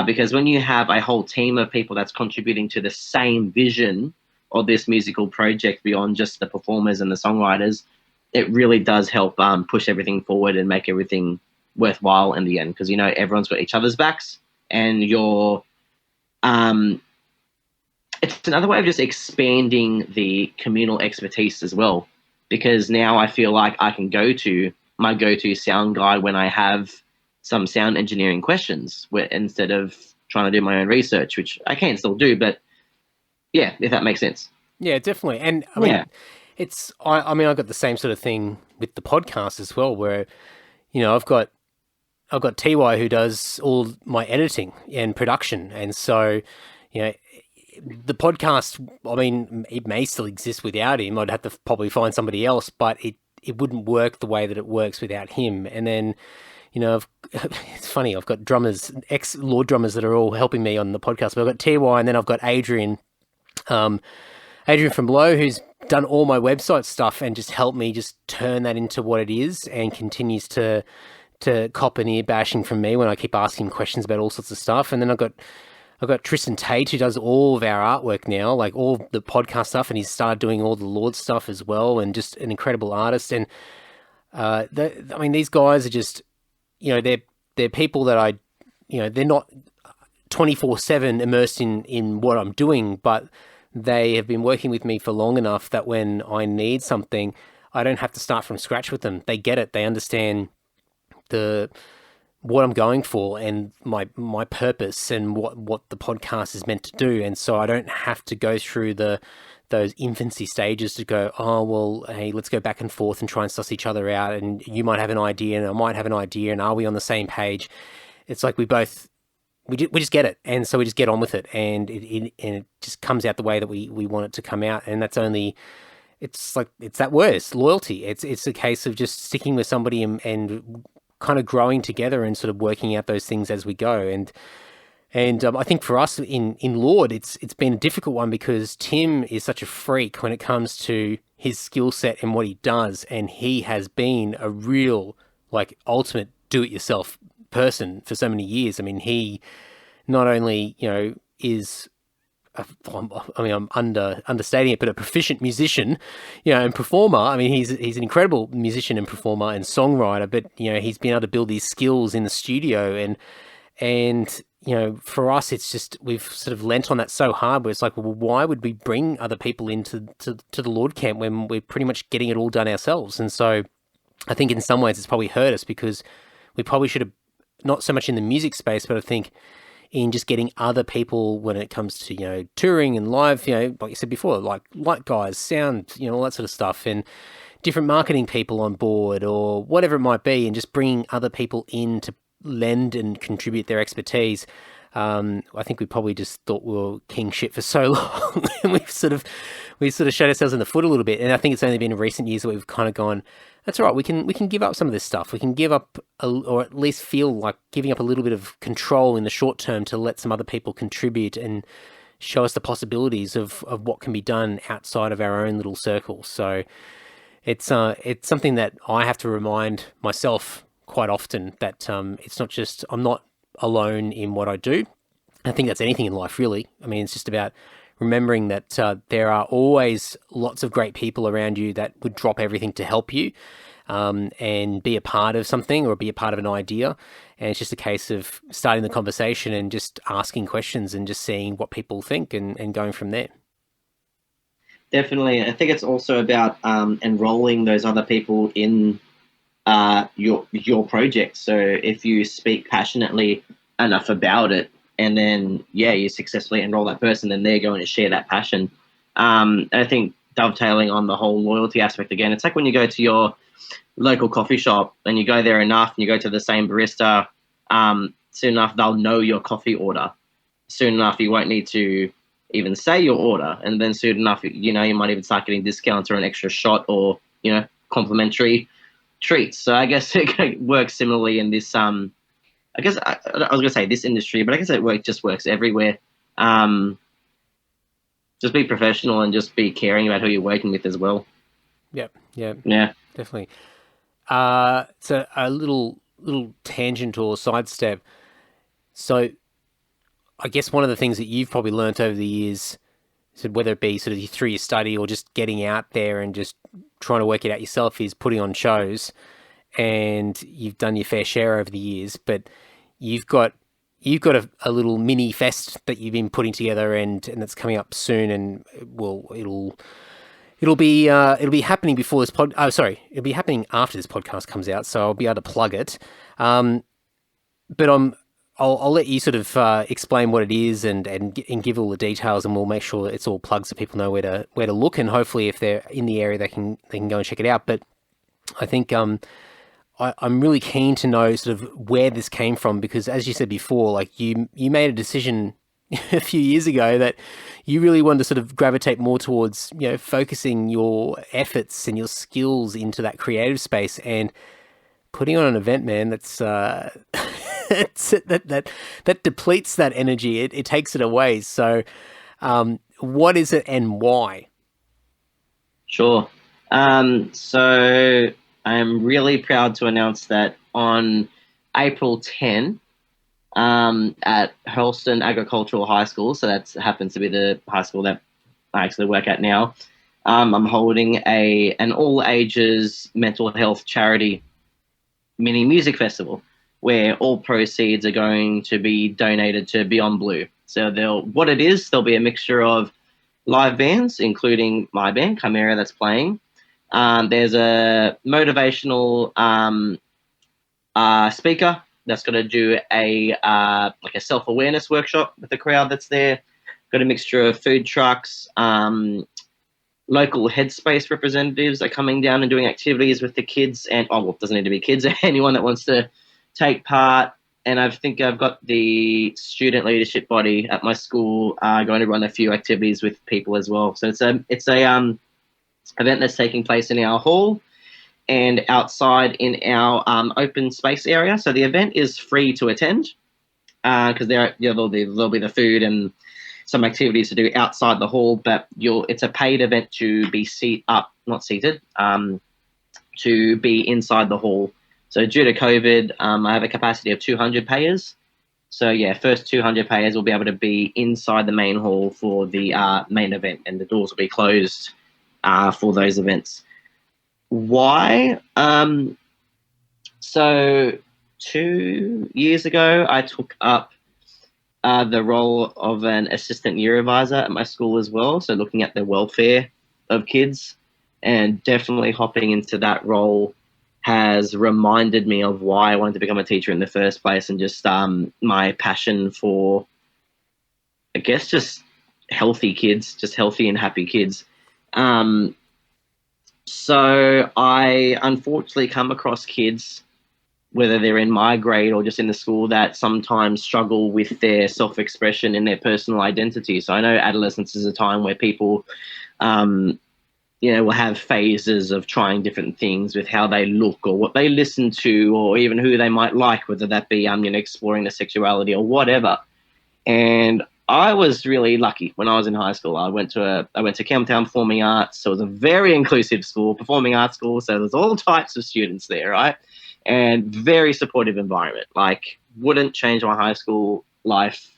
because when you have a whole team of people that's contributing to the same vision of this musical project beyond just the performers and the songwriters, it really does help push everything forward and make everything worthwhile in the end, because, everyone's got each other's backs, and you're it's another way of just expanding the communal expertise as well, because now I feel like I can go to my go-to sound guy when I have some sound engineering questions, instead of trying to do my own research, which I can still do, but yeah, if that makes sense. Yeah, definitely. And I mean, I've got the same sort of thing with the podcast as well, where, I've got TY who does all my editing and production. And so, the podcast, I mean, it may still exist without him. I'd have to probably find somebody else, but it wouldn't work the way that it works without him. And then, it's funny. I've got drummers, ex-Lord drummers that are all helping me on the podcast. But I've got TY, and then I've got Adrian, Adrian from Low, who's done all my website stuff and just helped me just turn that into what it is, and continues to cop an ear bashing from me when I keep asking questions about all sorts of stuff. And then I've got Tristan Tate, who does all of our artwork now, like all the podcast stuff, and he's started doing all the Lord stuff as well, and just an incredible artist. And these guys are just, they're people that they're not 24/7 immersed in what I'm doing, but they have been working with me for long enough that when I need something, I don't have to start from scratch with them. They get it. They understand what I'm going for and my purpose and what the podcast is meant to do. And so I don't have to go through those infancy stages to go, oh, well, hey, let's go back and forth and try and suss each other out. And you might have an idea and I might have an idea. And are we on the same page? It's like we just get it. And so we just get on with it. And it just comes out the way that we want it to come out. And that's it's that word, it's loyalty. It's a case of just sticking with somebody and kind of growing together and sort of working out those things as we go. And I think for us in Lord, it's been a difficult one because Tim is such a freak when it comes to his skill set and what he does. And he has been a real, ultimate do-it-yourself person for so many years. I mean, he not only, is, I'm understating it, but a proficient musician, and performer. I mean, he's an incredible musician and performer and songwriter, but, he's been able to build these skills in the studio and for us, it's just, we've sort of lent on that so hard where it's like, well, why would we bring other people into the Lord camp when we're pretty much getting it all done ourselves? And so I think in some ways it's probably hurt us because we probably should have, not so much in the music space, but I think in just getting other people when it comes to, touring and live, like you said before, like light guys, sound, all that sort of stuff, and different marketing people on board or whatever it might be, and just bringing other people in to lend and contribute their expertise. I think we probably just thought we were king shit for so long and we sort of shot ourselves in the foot a little bit. And I think it's only been in recent years that we've kind of gone, that's all right, we can give up some of this stuff. We can give up or at least feel like giving up a little bit of control in the short term to let some other people contribute and show us the possibilities of what can be done outside of our own little circle. So it's something that I have to remind myself quite often that it's not just, I'm not alone in what I do. I think that's anything in life, really. I mean, it's just about remembering that there are always lots of great people around you that would drop everything to help you and be a part of something or be a part of an idea. And it's just a case of starting the conversation and just asking questions and just seeing what people think and going from there. Definitely. I think it's also about enrolling those other people in your project. So if you speak passionately enough about it, and then you successfully enroll that person, then they're going to share that passion. And I think dovetailing on the whole loyalty aspect again, it's like when you go to your local coffee shop and you go there enough and you go to the same barista, soon enough they'll know your coffee order. Soon enough you won't need to even say your order, and then soon enough you might even start getting discounts or an extra shot or complimentary treats. So I guess it works similarly in this I guess I was going to say this industry, but I guess it just works everywhere. Just be professional and just be caring about who you're working with as well. Yeah, definitely. So a little tangent or sidestep. So I guess one of the things that you've probably learnt over the years, so whether it be sort of through your study or just getting out there and just trying to work it out yourself, is putting on shows. And you've done your fair share over the years, but you've got a little mini fest that you've been putting together, and that's coming up soon, and it'll be happening before this it'll be happening after this podcast comes out, so I'll be able to plug it. But I'll let you sort of explain what it is and give all the details, and we'll make sure it's all plugged so people know where to look, and hopefully if they're in the area they can go and check it out. But I think I'm really keen to know sort of where this came from, because as you said before, like you made a decision a few years ago that you really wanted to sort of gravitate more towards, focusing your efforts and your skills into that creative space. And putting on an event, man, that's that depletes that energy. It takes it away. So, what is it and why? Sure. So I'm really proud to announce that on April 10, at Hurlston Agricultural High School, so that happens to be the high school that I actually work at now, I'm holding an all ages mental health charity mini music festival where all proceeds are going to be donated to Beyond Blue. So there'll be a mixture of live bands, including my band, Chimera, that's playing. There's a motivational speaker that's going to do a self-awareness workshop with the crowd that's there. Got a mixture of food trucks. Local Headspace representatives are coming down and doing activities with the kids, and it doesn't need to be kids, anyone that wants to take part. And I think I've got the student leadership body at my school going to run a few activities with people as well. So it's a event that's taking place in our hall and outside in our open space area. So the event is free to attend because there'll be the food and some activities to do outside the hall, but it's a paid event to be to be inside the hall. So due to COVID, I have a capacity of 200 payers. So first 200 payers will be able to be inside the main hall for the main event, and the doors will be closed for those events. Why? So 2 years ago, I took up the role of an assistant year advisor at my school as well. So looking at the welfare of kids, and definitely hopping into that role has reminded me of why I wanted to become a teacher in the first place, and just my passion for, I guess, just healthy kids, just healthy and happy kids. So I unfortunately come across kids, whether they're in my grade or just in the school, that sometimes struggle with their self-expression and their personal identity. So I know adolescence is a time where people, will have phases of trying different things with how they look or what they listen to, or even who they might like, whether that be, exploring their sexuality or whatever. And I was really lucky when I was in high school. I went to Campbelltown Performing Arts, so it was a very inclusive school, performing arts school. So there's all types of students there, right? And very supportive environment. Like, wouldn't change my high school life.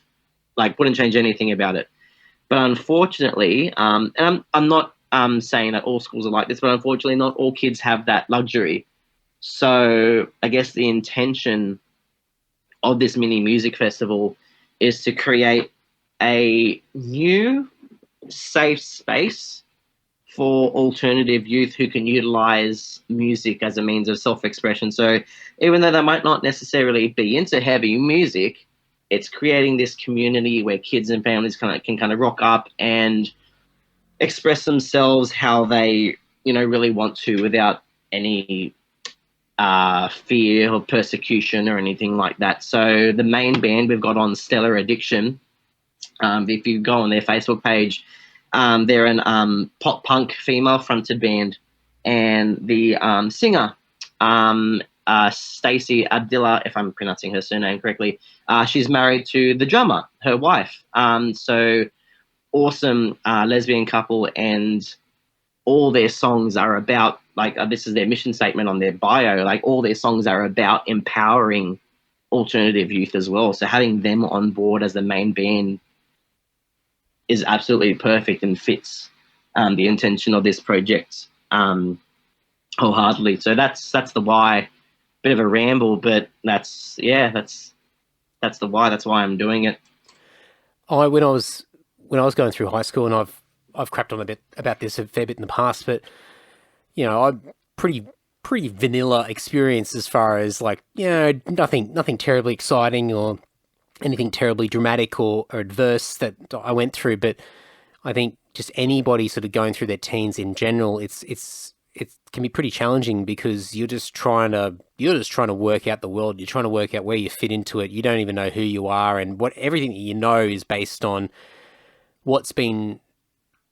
Like, wouldn't change anything about it. But unfortunately, and I'm not saying that all schools are like this, but unfortunately, not all kids have that luxury. So I guess the intention of this mini music festival is to create a new safe space for alternative youth who can utilize music as a means of self-expression. So even though they might not necessarily be into heavy music, it's creating this community where kids and families can kind of rock up and express themselves how they, really want to, without any fear of persecution or anything like that. So the main band we've got on, Stellar Addiction, if you go on their Facebook page, they're an pop punk female fronted band, and the singer, Stacey Abdillah, if I'm pronouncing her surname correctly, she's married to the drummer, her wife. So awesome lesbian couple, and all their songs are about, this is their mission statement on their bio, all their songs are about empowering alternative youth as well. So having them on board as the main band is absolutely perfect and fits the intention of this project wholeheartedly. So that's the why. Bit of a ramble, but that's the why. That's why I'm doing it. When I was going through high school, and I've crapped on a bit about this a fair bit in the past, but I'm pretty vanilla experience as far as nothing terribly exciting or anything terribly dramatic or adverse that I went through. But I think just anybody sort of going through their teens in general, it can be pretty challenging, because you're just trying to work out the world. You're trying to work out where you fit into it. You don't even know who you are, and everything that you know is based on what's been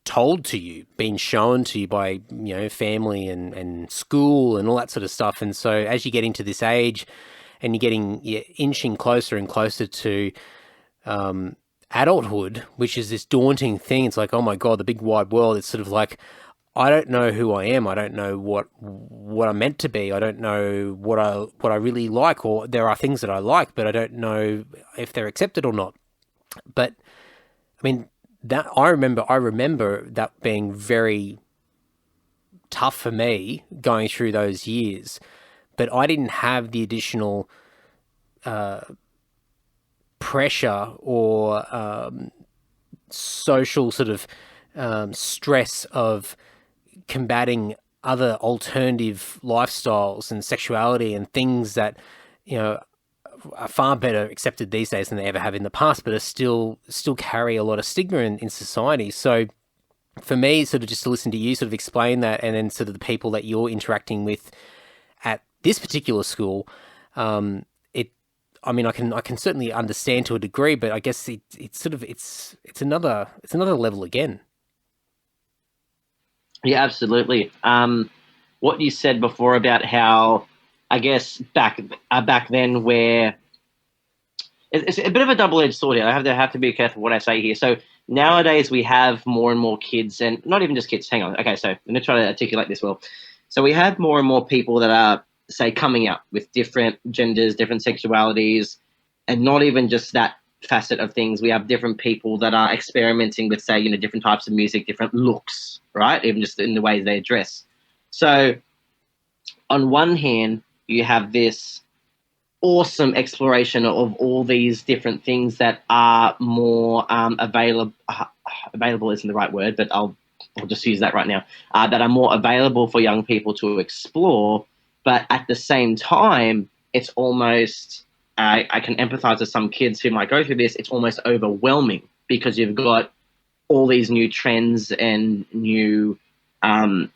told to you, been shown to you by, family and school and all that sort of stuff. And so as you get into this age and you're inching closer and closer to adulthood, which is this daunting thing. It's like, oh my God, the big wide world. It's sort of like, I don't know who I am. I don't know what I'm meant to be. I don't know what I really like, or there are things that I like, but I don't know if they're accepted or not. But I mean, that I remember that being very tough for me going through those years, but I didn't have the additional pressure or social sort of stress of combating other alternative lifestyles and sexuality and things that, are far better accepted these days than they ever have in the past, but are still carry a lot of stigma in society. So for me, sort of just to listen to you sort of explain that, and then sort of the people that you're interacting with at this particular school, I can certainly understand to a degree, but I guess it's another level again. Yeah, absolutely. What you said before about how, I guess back then, where it's a bit of a double-edged sword here. I have to be careful what I say here. So nowadays we have more and more kids, and not even just kids. Hang on. Okay, so I'm going to try to articulate this well. So we have more and more people that are, say, coming out with different genders, different sexualities, and not even just that facet of things. We have different people that are experimenting with, say, different types of music, different looks, right? Even just in the ways they dress. So on one hand, you have this awesome exploration of all these different things that are more available. Available isn't the right word, but I'll just use that right now. That are more available for young people to explore. But at the same time, it's almost, I can empathize with some kids who might go through this. It's almost overwhelming because you've got all these new trends and new, and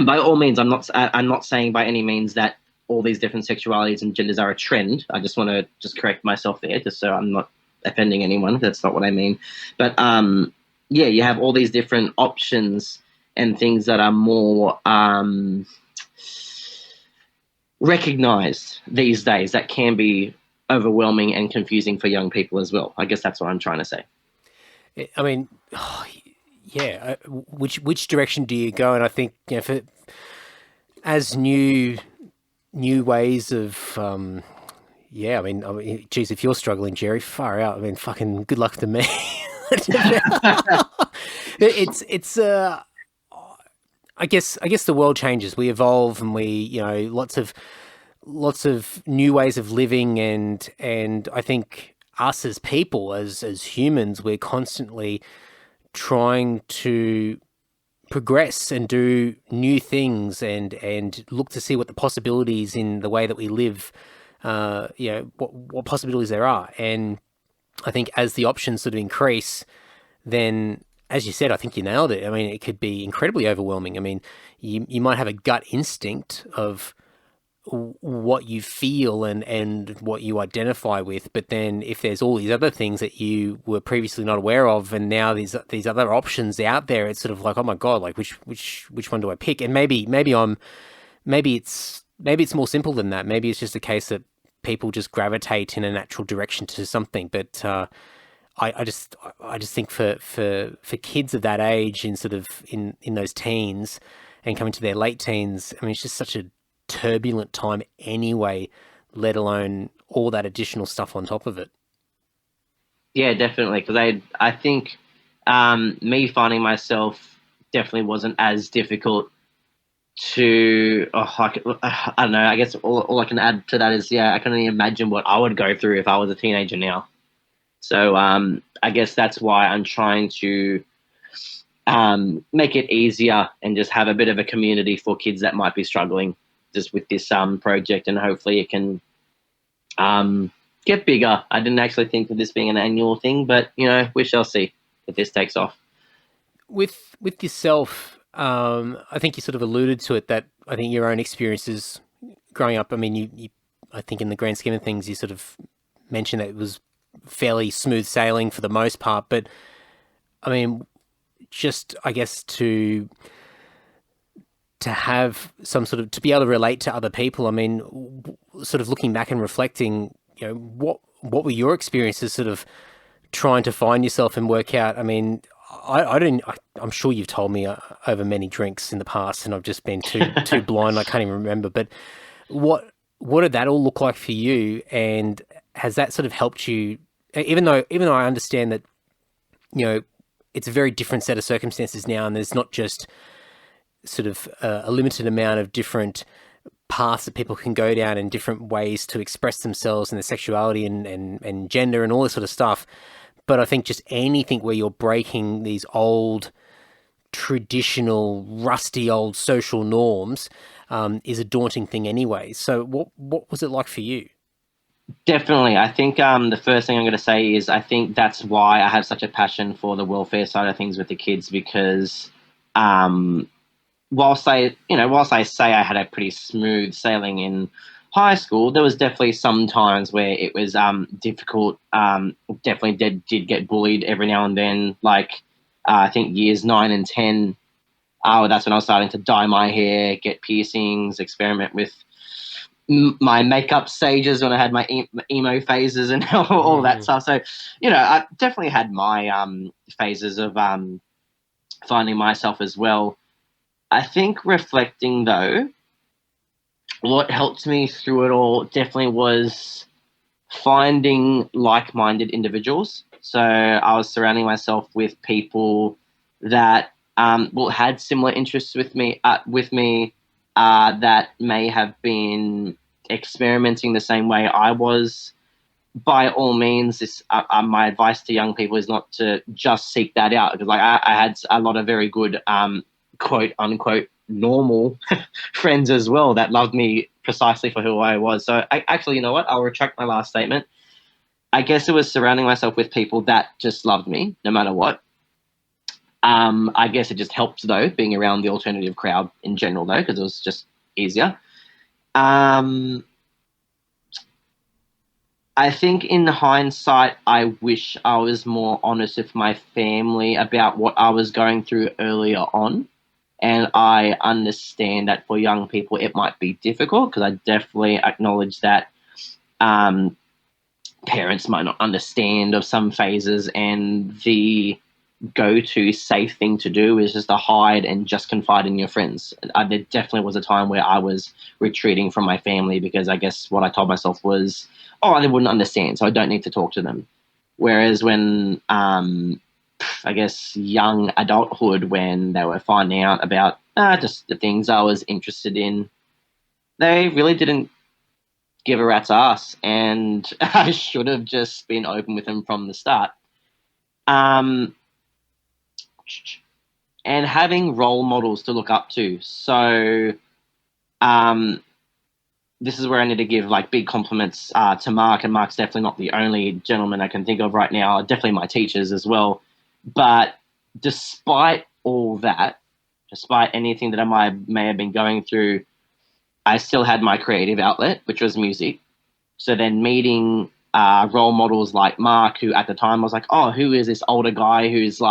by all means, I'm not saying by any means that all these different sexualities and genders are a trend. I just want to just correct myself there, just so I'm not offending anyone. That's not what I mean. But yeah, you have all these different options and things that are more recognized these days that can be overwhelming and confusing for young people as well. I guess that's what I'm trying to say. I mean, yeah. Which direction do you go? And I think as new ways of, I mean, geez, if you're struggling, Jerry, far out. I mean, fucking good luck to me. It's I guess the world changes. We evolve, and we, lots of new ways of living, and I think us as people, as humans, we're constantly trying to progress and do new things and look to see what the possibilities in the way that we live, what possibilities there are. And I think as the options sort of increase, then, as you said, I think you nailed it. I mean, it could be incredibly overwhelming. I mean, you might have a gut instinct of what you feel and what you identify with, but then if there's all these other things that you were previously not aware of, and now these other options out there, it's sort of like, oh my God, like which one do I pick? And maybe it's more simple than that. Maybe it's just a case that people just gravitate in a natural direction to something. But I just think for kids of that age, in sort of in those teens and coming to their late teens, I mean, it's just such a turbulent time anyway, let alone all that additional stuff on top of it. Yeah, definitely. Because I think me finding myself definitely wasn't as difficult to, I don't know, I guess all I can add to that is, I can only imagine what I would go through if I was a teenager now. So I guess that's why I'm trying to make it easier and just have a bit of a community for kids that might be struggling just with this project, and hopefully it can get bigger. I didn't actually think of this being an annual thing, but we shall see if this takes off. With yourself, I think you sort of alluded to it, that I think your own experiences growing up, I mean, you I think in the grand scheme of things, you sort of mentioned that it was fairly smooth sailing for the most part, but I mean, just, I guess, to have some sort of, to be able to relate to other people? I mean, sort of looking back and reflecting, what were your experiences sort of trying to find yourself and work out? I mean, I'm sure you've told me over many drinks in the past, and I've just been too blind. I can't even remember. But what did that all look like for you? And has that sort of helped you, even though I understand that, it's a very different set of circumstances now, and there's not just sort of a limited amount of different paths that people can go down and different ways to express themselves and their sexuality and gender and all this sort of stuff. But I think just anything where you're breaking these old, traditional, rusty old social norms is a daunting thing anyway. So what was it like for you? Definitely. I think the first thing I'm going to say is I think that's why I have such a passion for the welfare side of things with the kids, because whilst I say I had a pretty smooth sailing in high school, there was definitely some times where it was difficult. Definitely did get bullied every now and then. Like I think years 9 and 10, that's when I was starting to dye my hair, get piercings, experiment with my makeup stages when I had my emo phases and all that stuff. So, I definitely had my phases of finding myself as well. I think reflecting, though, what helped me through it all definitely was finding like-minded individuals. So I was surrounding myself with people that had similar interests with me, that may have been experimenting the same way I was. By all means, my advice to young people is not to just seek that out, because I had a lot of very good quote unquote normal friends as well that loved me precisely for who I was. So actually, you know what? I'll retract my last statement. I guess it was surrounding myself with people that just loved me no matter what. I guess it just helped, though, being around the alternative crowd in general, though, because it was just easier. I think in hindsight, I wish I was more honest with my family about what I was going through earlier on. And I understand that for young people, it might be difficult, because I definitely acknowledge that parents might not understand of some phases, and the go-to safe thing to do is just to hide and just confide in your friends. There definitely was a time where I was retreating from my family, because I guess what I told myself was, they wouldn't understand, so I don't need to talk to them. Whereas when I guess young adulthood, when they were finding out about just the things I was interested in, they really didn't give a rat's ass, and I should have just been open with them from the start. And having role models to look up to. So this is where I need to give big compliments to Mark, and Mark's definitely not the only gentleman I can think of right now, definitely my teachers as well. But despite all that, despite anything that I may have been going through, I still had my creative outlet, which was music. So then meeting role models like Mark, who at the time I was like, who is this older guy who's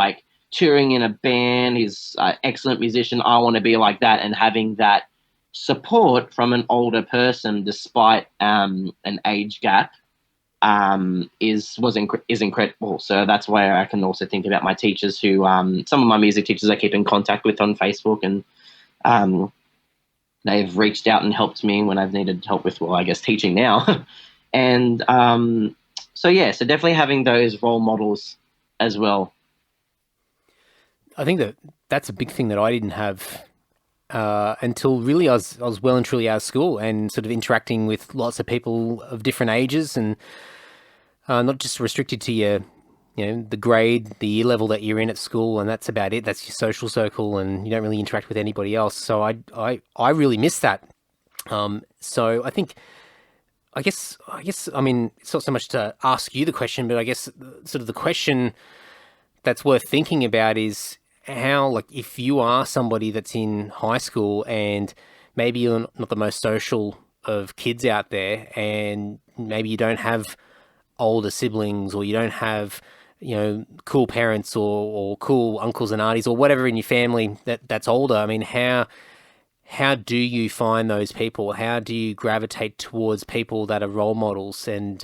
touring in a band? He's an excellent musician. I want to be like that. And having that support from an older person, despite an age gap, is incredible. So that's where I can also think about my teachers, who some of my music teachers I keep in contact with on Facebook, and they've reached out and helped me when I've needed help with, teaching now. And so definitely having those role models as well. I think that's a big thing that I didn't have until really I was well and truly out of school, and sort of interacting with lots of people of different ages, and not just restricted to your, the grade, the year level that you're in at school, and that's about it. That's your social circle, and you don't really interact with anybody else. So I really miss that. So I guess, I mean, it's not so much to ask you the question, but I guess sort of the question that's worth thinking about is how, if you are somebody that's in high school and maybe you're not the most social of kids out there, and maybe you don't have older siblings, or you don't have cool parents or cool uncles and aunties or whatever in your family that's older. I mean, how do you find those people? How do you gravitate towards people that are role models? And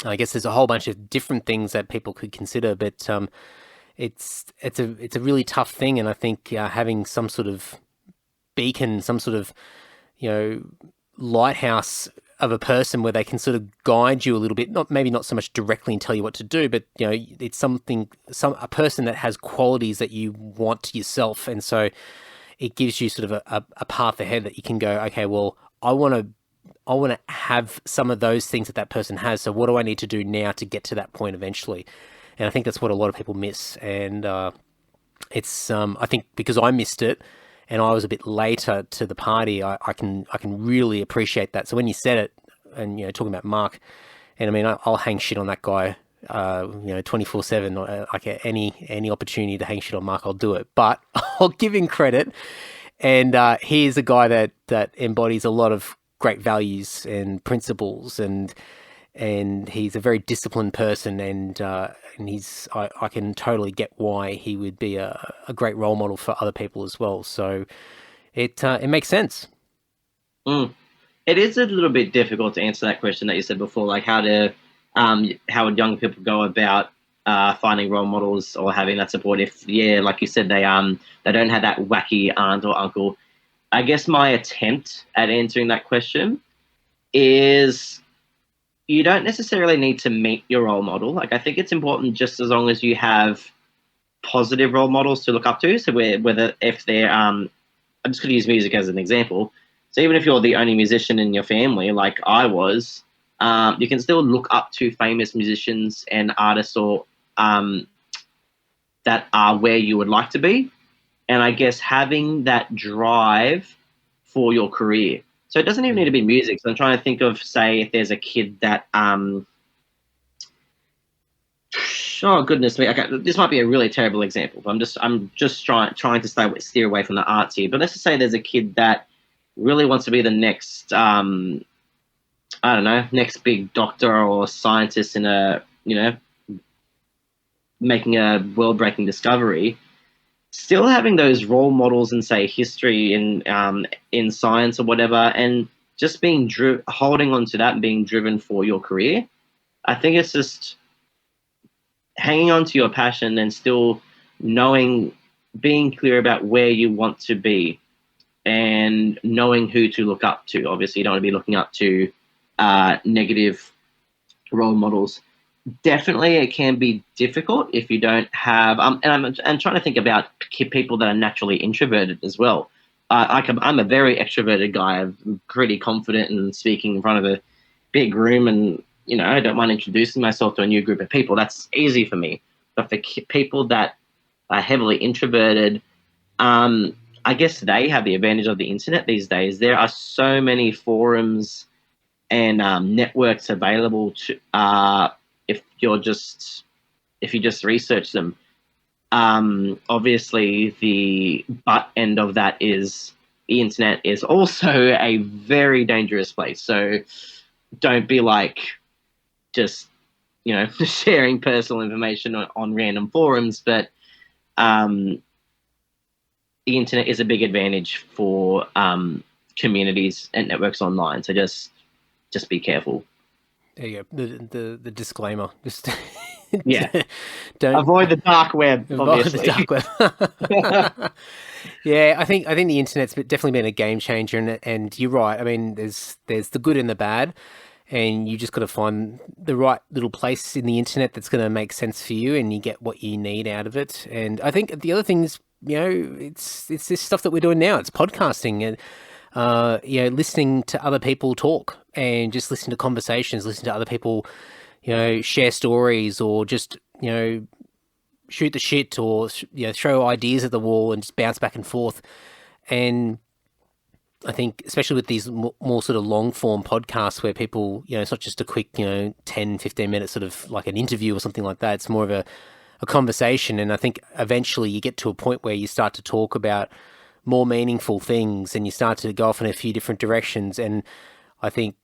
I guess there's a whole bunch of different things that people could consider, but it's a really tough thing. And I think having some sort of beacon, some sort of lighthouse of a person where they can sort of guide you a little bit, maybe not so much directly and tell you what to do, but it's a person that has qualities that you want yourself, and so it gives you sort of a path ahead that you can go, okay, well, I want to have some of those things that person has. So what do I need to do now to get to that point eventually? And I think that's what a lot of people miss. And it's I think because I missed it and I was a bit later to the party, I can really appreciate that. So when you said it, and talking about Mark, and I mean I'll hang shit on that guy 24/7, like any opportunity to hang shit on Mark, I'll do it. But I'll give him credit, and he is a guy that embodies a lot of great values and principles, and he's a very disciplined person, and I can totally get why he would be a great role model for other people as well. So it makes sense. It is a little bit difficult to answer that question that you said before, like how would young people go about finding role models or having that support if, like you said, they don't have that wacky aunt or uncle. I guess my attempt at answering that question is you don't necessarily need to meet your role model. Like, I think it's important just as long as you have positive role models to look up to. So whether if they're, I'm just going to use music as an example. So even if you're the only musician in your family, like I was, you can still look up to famous musicians and artists or that are where you would like to be. And I guess having that drive for your career. So it doesn't even need to be music. So I'm trying to think of, say, if there's a kid that, oh goodness me, okay, this might be a really terrible example. But I'm just trying to steer away from the arts here. But let's just say there's a kid that really wants to be the next, next big doctor or scientist in making a world-breaking discovery. Still having those role models in, say, history in science or whatever, and just being holding on to that and being driven for your career. I think it's just hanging on to your passion and still being clear about where you want to be and knowing who to look up to. Obviously, you don't want to be looking up to negative role models. Definitely, it can be difficult if you don't have. And I'm trying to think about people that are naturally introverted as well. I'm a very extroverted guy. I'm pretty confident in speaking in front of a big room, and I don't mind introducing myself to a new group of people. That's easy for me. But for people that are heavily introverted, I guess they have the advantage of the internet these days. There are so many forums and networks available to. If you just research them, obviously the butt end of that is the internet is also a very dangerous place. So don't be like just sharing personal information on random forums, but the internet is a big advantage for communities and networks online. So just be careful. There you go. The disclaimer. Just don't avoid the dark web. Obviously. Avoid the dark web. Yeah, I think the internet's definitely been a game changer, and you're right. I mean, there's the good and the bad, and you just got to find the right little place in the internet that's going to make sense for you, and you get what you need out of it. And I think the other thing is, it's this stuff that we're doing now. It's podcasting and. Listening to other people talk and just listen to conversations, listen to other people, share stories or just, shoot the shit or, throw ideas at the wall and just bounce back and forth. And I think, especially with these more sort of long form podcasts where people, it's not just a quick, 10, 15 minutes sort of like an interview or something like that. It's more of a conversation. And I think eventually you get to a point where you start to talk about more meaningful things and you start to go off in a few different directions. And I think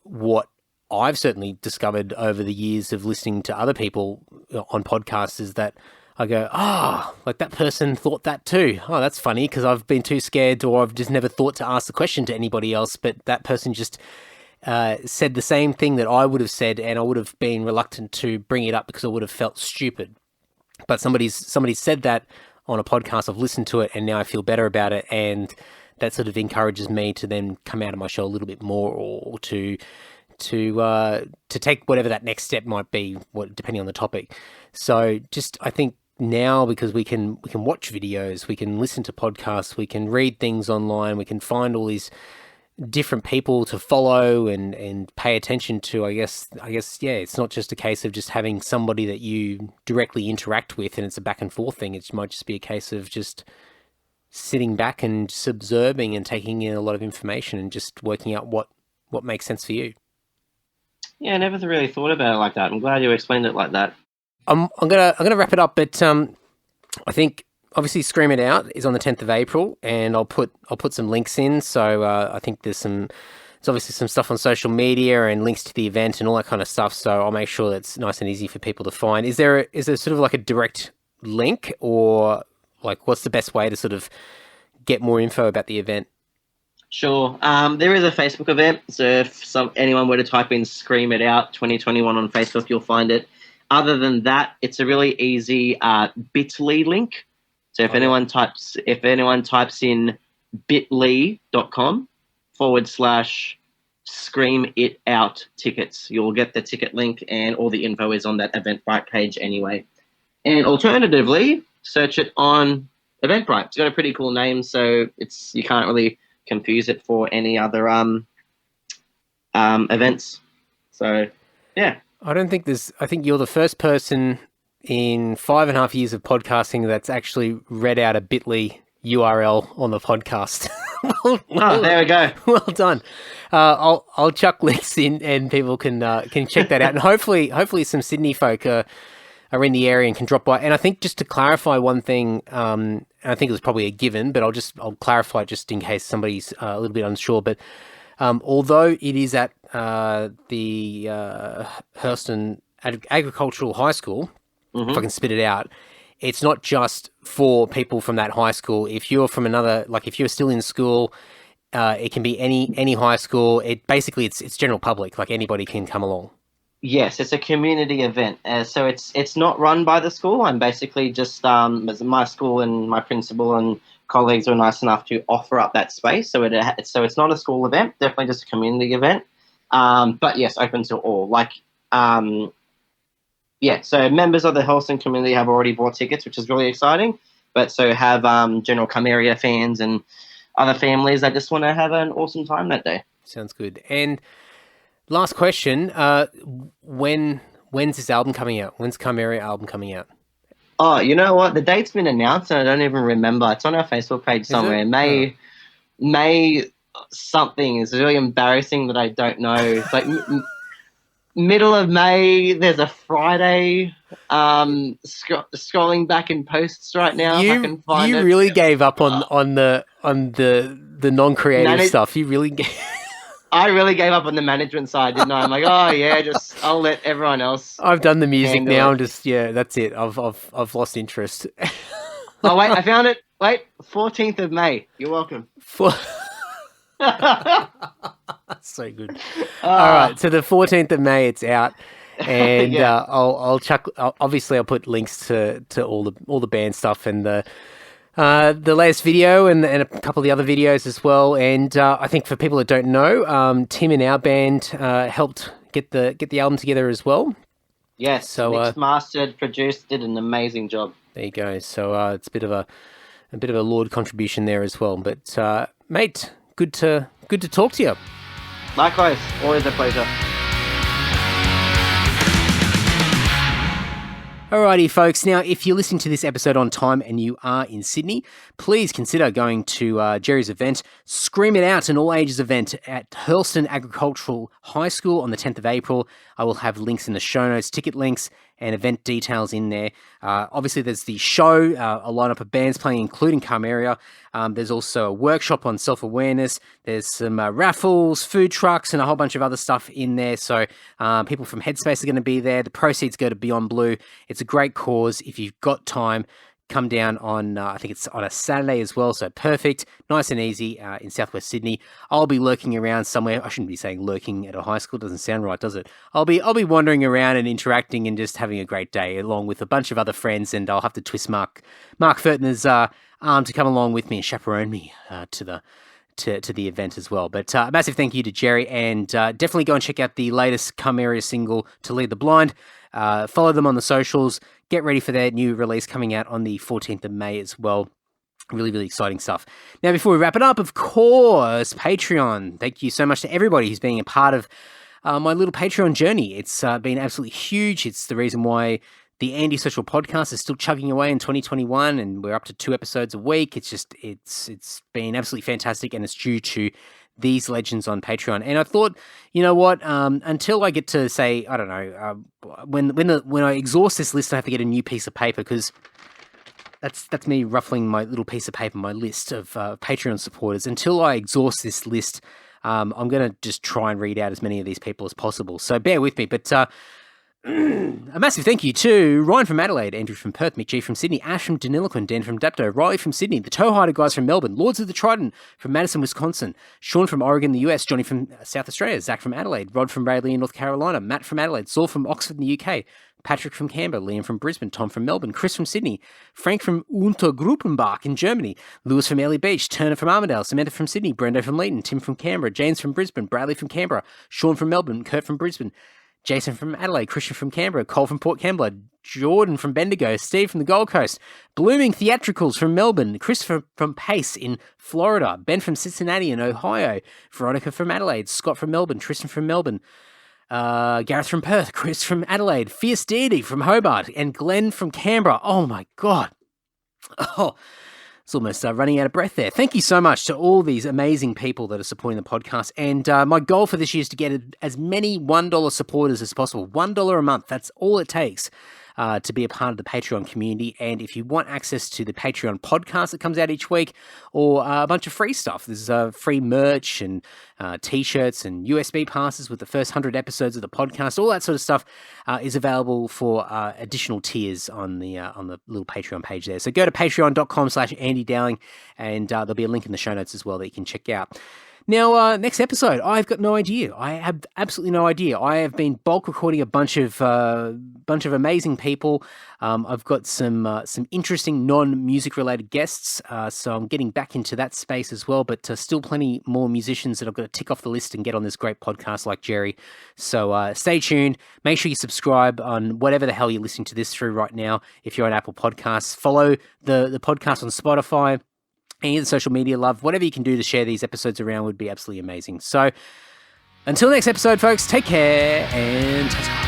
what I've certainly discovered over the years of listening to other people on podcasts is that I go, like that person thought that too. Oh, that's funny because I've been too scared or I've just never thought to ask the question to anybody else. But that person just said the same thing that I would have said, and I would have been reluctant to bring it up because I would have felt stupid. But somebody said that on a podcast. I've listened to it, and now I feel better about it, and that sort of encourages me to then come out of my shell a little bit more, or to take whatever that next step might be, depending on the topic. So just I think now, because we can watch videos, we can listen to podcasts, we can read things online, we can find all these different people to follow and pay attention to. I guess yeah, it's not just a case of just having somebody that you directly interact with and it's a back and forth thing. It might just be a case of just sitting back and just observing and taking in a lot of information and just working out what makes sense for you. Yeah, I never really thought about it like that. I'm glad you explained it like that. I'm gonna wrap it up, but I think obviously Scream It Out is on the 10th of April, and I'll put some links in. So I think there's obviously some stuff on social media and links to the event and all that kind of stuff. So I'll make sure that's nice and easy for people to find. Is there sort of like a direct link, or like what's the best way to sort of get more info about the event? Sure. There is a Facebook event, so if anyone were to type in Scream It Out 2021 on Facebook, you'll find it. Other than that, it's a really easy bit.ly link. So if anyone types in bit.ly.com/Scream It Out tickets, you'll get the ticket link, and all the info is on that Eventbrite page anyway. And alternatively, search it on Eventbrite. It's got a pretty cool name, so you can't really confuse it for any other events. So yeah. I think you're the first person in 5.5 years of podcasting that's actually read out a bit.ly URL on the podcast. There we go. Well done. I'll chuck links in, and people can check that out. And hopefully some Sydney folk are in the area and can drop by. And I think just to clarify one thing, and I think it was probably a given, but I'll clarify just in case somebody's a little bit unsure. But although it is at the Hurston Agricultural High School, if I can spit it out, it's not just for people from that high school. If you're from another, like if you're still in school, it can be any high school. It's general public, like anybody can come along. Yes, it's a community event. So it's not run by the school. I'm basically just my school and my principal and colleagues are nice enough to offer up that space. So it's not a school event, definitely just a community event. But yes, open to all. So members of the Hurston community have already bought tickets, which is really exciting. But so have general Come fans and other families that just want to have an awesome time that day. Sounds good. And last question, when's this album coming out? When's Come album coming out? Oh, you know what? The date's been announced and I don't even remember. It's on our Facebook page somewhere. May something. Is really embarrassing that I don't know. It's like middle of May. There's a Friday. Scrolling back in posts right now. If I can find it. You really gave up on the non-creative stuff. You really I really gave up on the management side, didn't I? I'm like, oh yeah, I'll let everyone else. I've done the music now. I'm just that's it. I've lost interest. Oh wait, I found it. Wait, 14th of May. You're welcome. So good. All right, so the 14th of May, it's out, and yeah. I'll put links to all the band stuff and the latest video and a couple of the other videos as well. And I think for people that don't know, Tim in our band helped get the album together as well. Yes, so mixed, mastered, produced, did an amazing job. There you go. So it's a bit of a Lord contribution there as well. But mate, good to talk to you. Likewise, always a pleasure. Alrighty, folks. Now, if you're listening to this episode on time and you are in Sydney, please consider going to Jerry's event, Scream It Out, an all-ages event at Hurston Agricultural High School on the 10th of April. I will have links in the show notes, ticket links, and event details in there. Obviously, there's the show, a lineup of bands playing, including Carmeria. There's also a workshop on self-awareness. There's some raffles, food trucks, and a whole bunch of other stuff in there. So people from Headspace are going to be there. The proceeds go to Beyond Blue. It's a great cause. If you've got time, come down on, I think it's on a Saturday as well, so perfect, nice and easy in southwest Sydney. I'll be lurking around somewhere. I shouldn't be saying lurking at a high school, doesn't sound right, does it? I'll be wandering around and interacting and just having a great day along with a bunch of other friends, and I'll have to twist Mark Furtner's arm to come along with me and chaperone me to the event as well. But a massive thank you to Jerry, and definitely go and check out the latest Carmeria single, To Lead the Blind. Follow them on the socials. Get ready for their new release coming out on the 14th of May as well. Really, really exciting stuff. Now, before we wrap it up, of course, Patreon. Thank you so much to everybody who's being a part of my little Patreon journey. It's been absolutely huge. It's the reason why the Andy Social Podcast is still chugging away in 2021, and we're up to 2 episodes a week. It's been absolutely fantastic, and it's due to these legends on Patreon. And I thought, you know what, until I get to say, I don't know, when I exhaust this list, I have to get a new piece of paper, because that's me ruffling my little piece of paper, my list of Patreon supporters. Until I exhaust this list, I'm going to just try and read out as many of these people as possible. So bear with me, but a massive thank you to Ryan from Adelaide, Andrew from Perth, Mick G from Sydney, Ash from Deniliquin, Dan from Dapto, Riley from Sydney, the Toe Hider guys from Melbourne, Lords of the Trident from Madison, Wisconsin, Sean from Oregon, the US, Johnny from South Australia, Zach from Adelaide, Rod from Rayleigh in North Carolina, Matt from Adelaide, Saul from Oxford in the UK, Patrick from Canberra, Liam from Brisbane, Tom from Melbourne, Chris from Sydney, Frank from Untergruppenbach in Germany, Lewis from Early Beach, Turner from Armidale, Samantha from Sydney, Brendo from Leeton, Tim from Canberra, James from Brisbane, Bradley from Canberra, Sean from Melbourne, Kurt from Brisbane, Jason from Adelaide, Christian from Canberra, Cole from Port Kembla, Jordan from Bendigo, Steve from the Gold Coast, Blooming Theatricals from Melbourne, Christopher from Pace in Florida, Ben from Cincinnati in Ohio, Veronica from Adelaide, Scott from Melbourne, Tristan from Melbourne, Gareth from Perth, Chris from Adelaide, Fierce Deity from Hobart, and Glenn from Canberra. Oh my God. Oh, it's almost running out of breath there. Thank you so much to all these amazing people that are supporting the podcast. And my goal for this year is to get as many $1 supporters as possible. $1 a month. That's all it takes to be a part of the Patreon community. And if you want access to the Patreon podcast that comes out each week, or a bunch of free stuff, there's free merch and t-shirts and USB passes with the first 100 episodes of the podcast. All that sort of stuff is available for additional tiers on the little Patreon page there. So go to patreon.com/Andy Dowling, and there'll be a link in the show notes as well that you can check out. Now, next episode, I've got no idea. I have absolutely no idea. I have been bulk recording a bunch of amazing people. I've got some interesting non-music related guests, so I'm getting back into that space as well. But still plenty more musicians that I've got to tick off the list and get on this great podcast like Jerry. So stay tuned. Make sure you subscribe on whatever the hell you're listening to this through right now. If you're on Apple Podcasts, follow the podcast on Spotify. Any of the social media love, whatever you can do to share these episodes around would be absolutely amazing. So until next episode, folks, take care and ta-ta.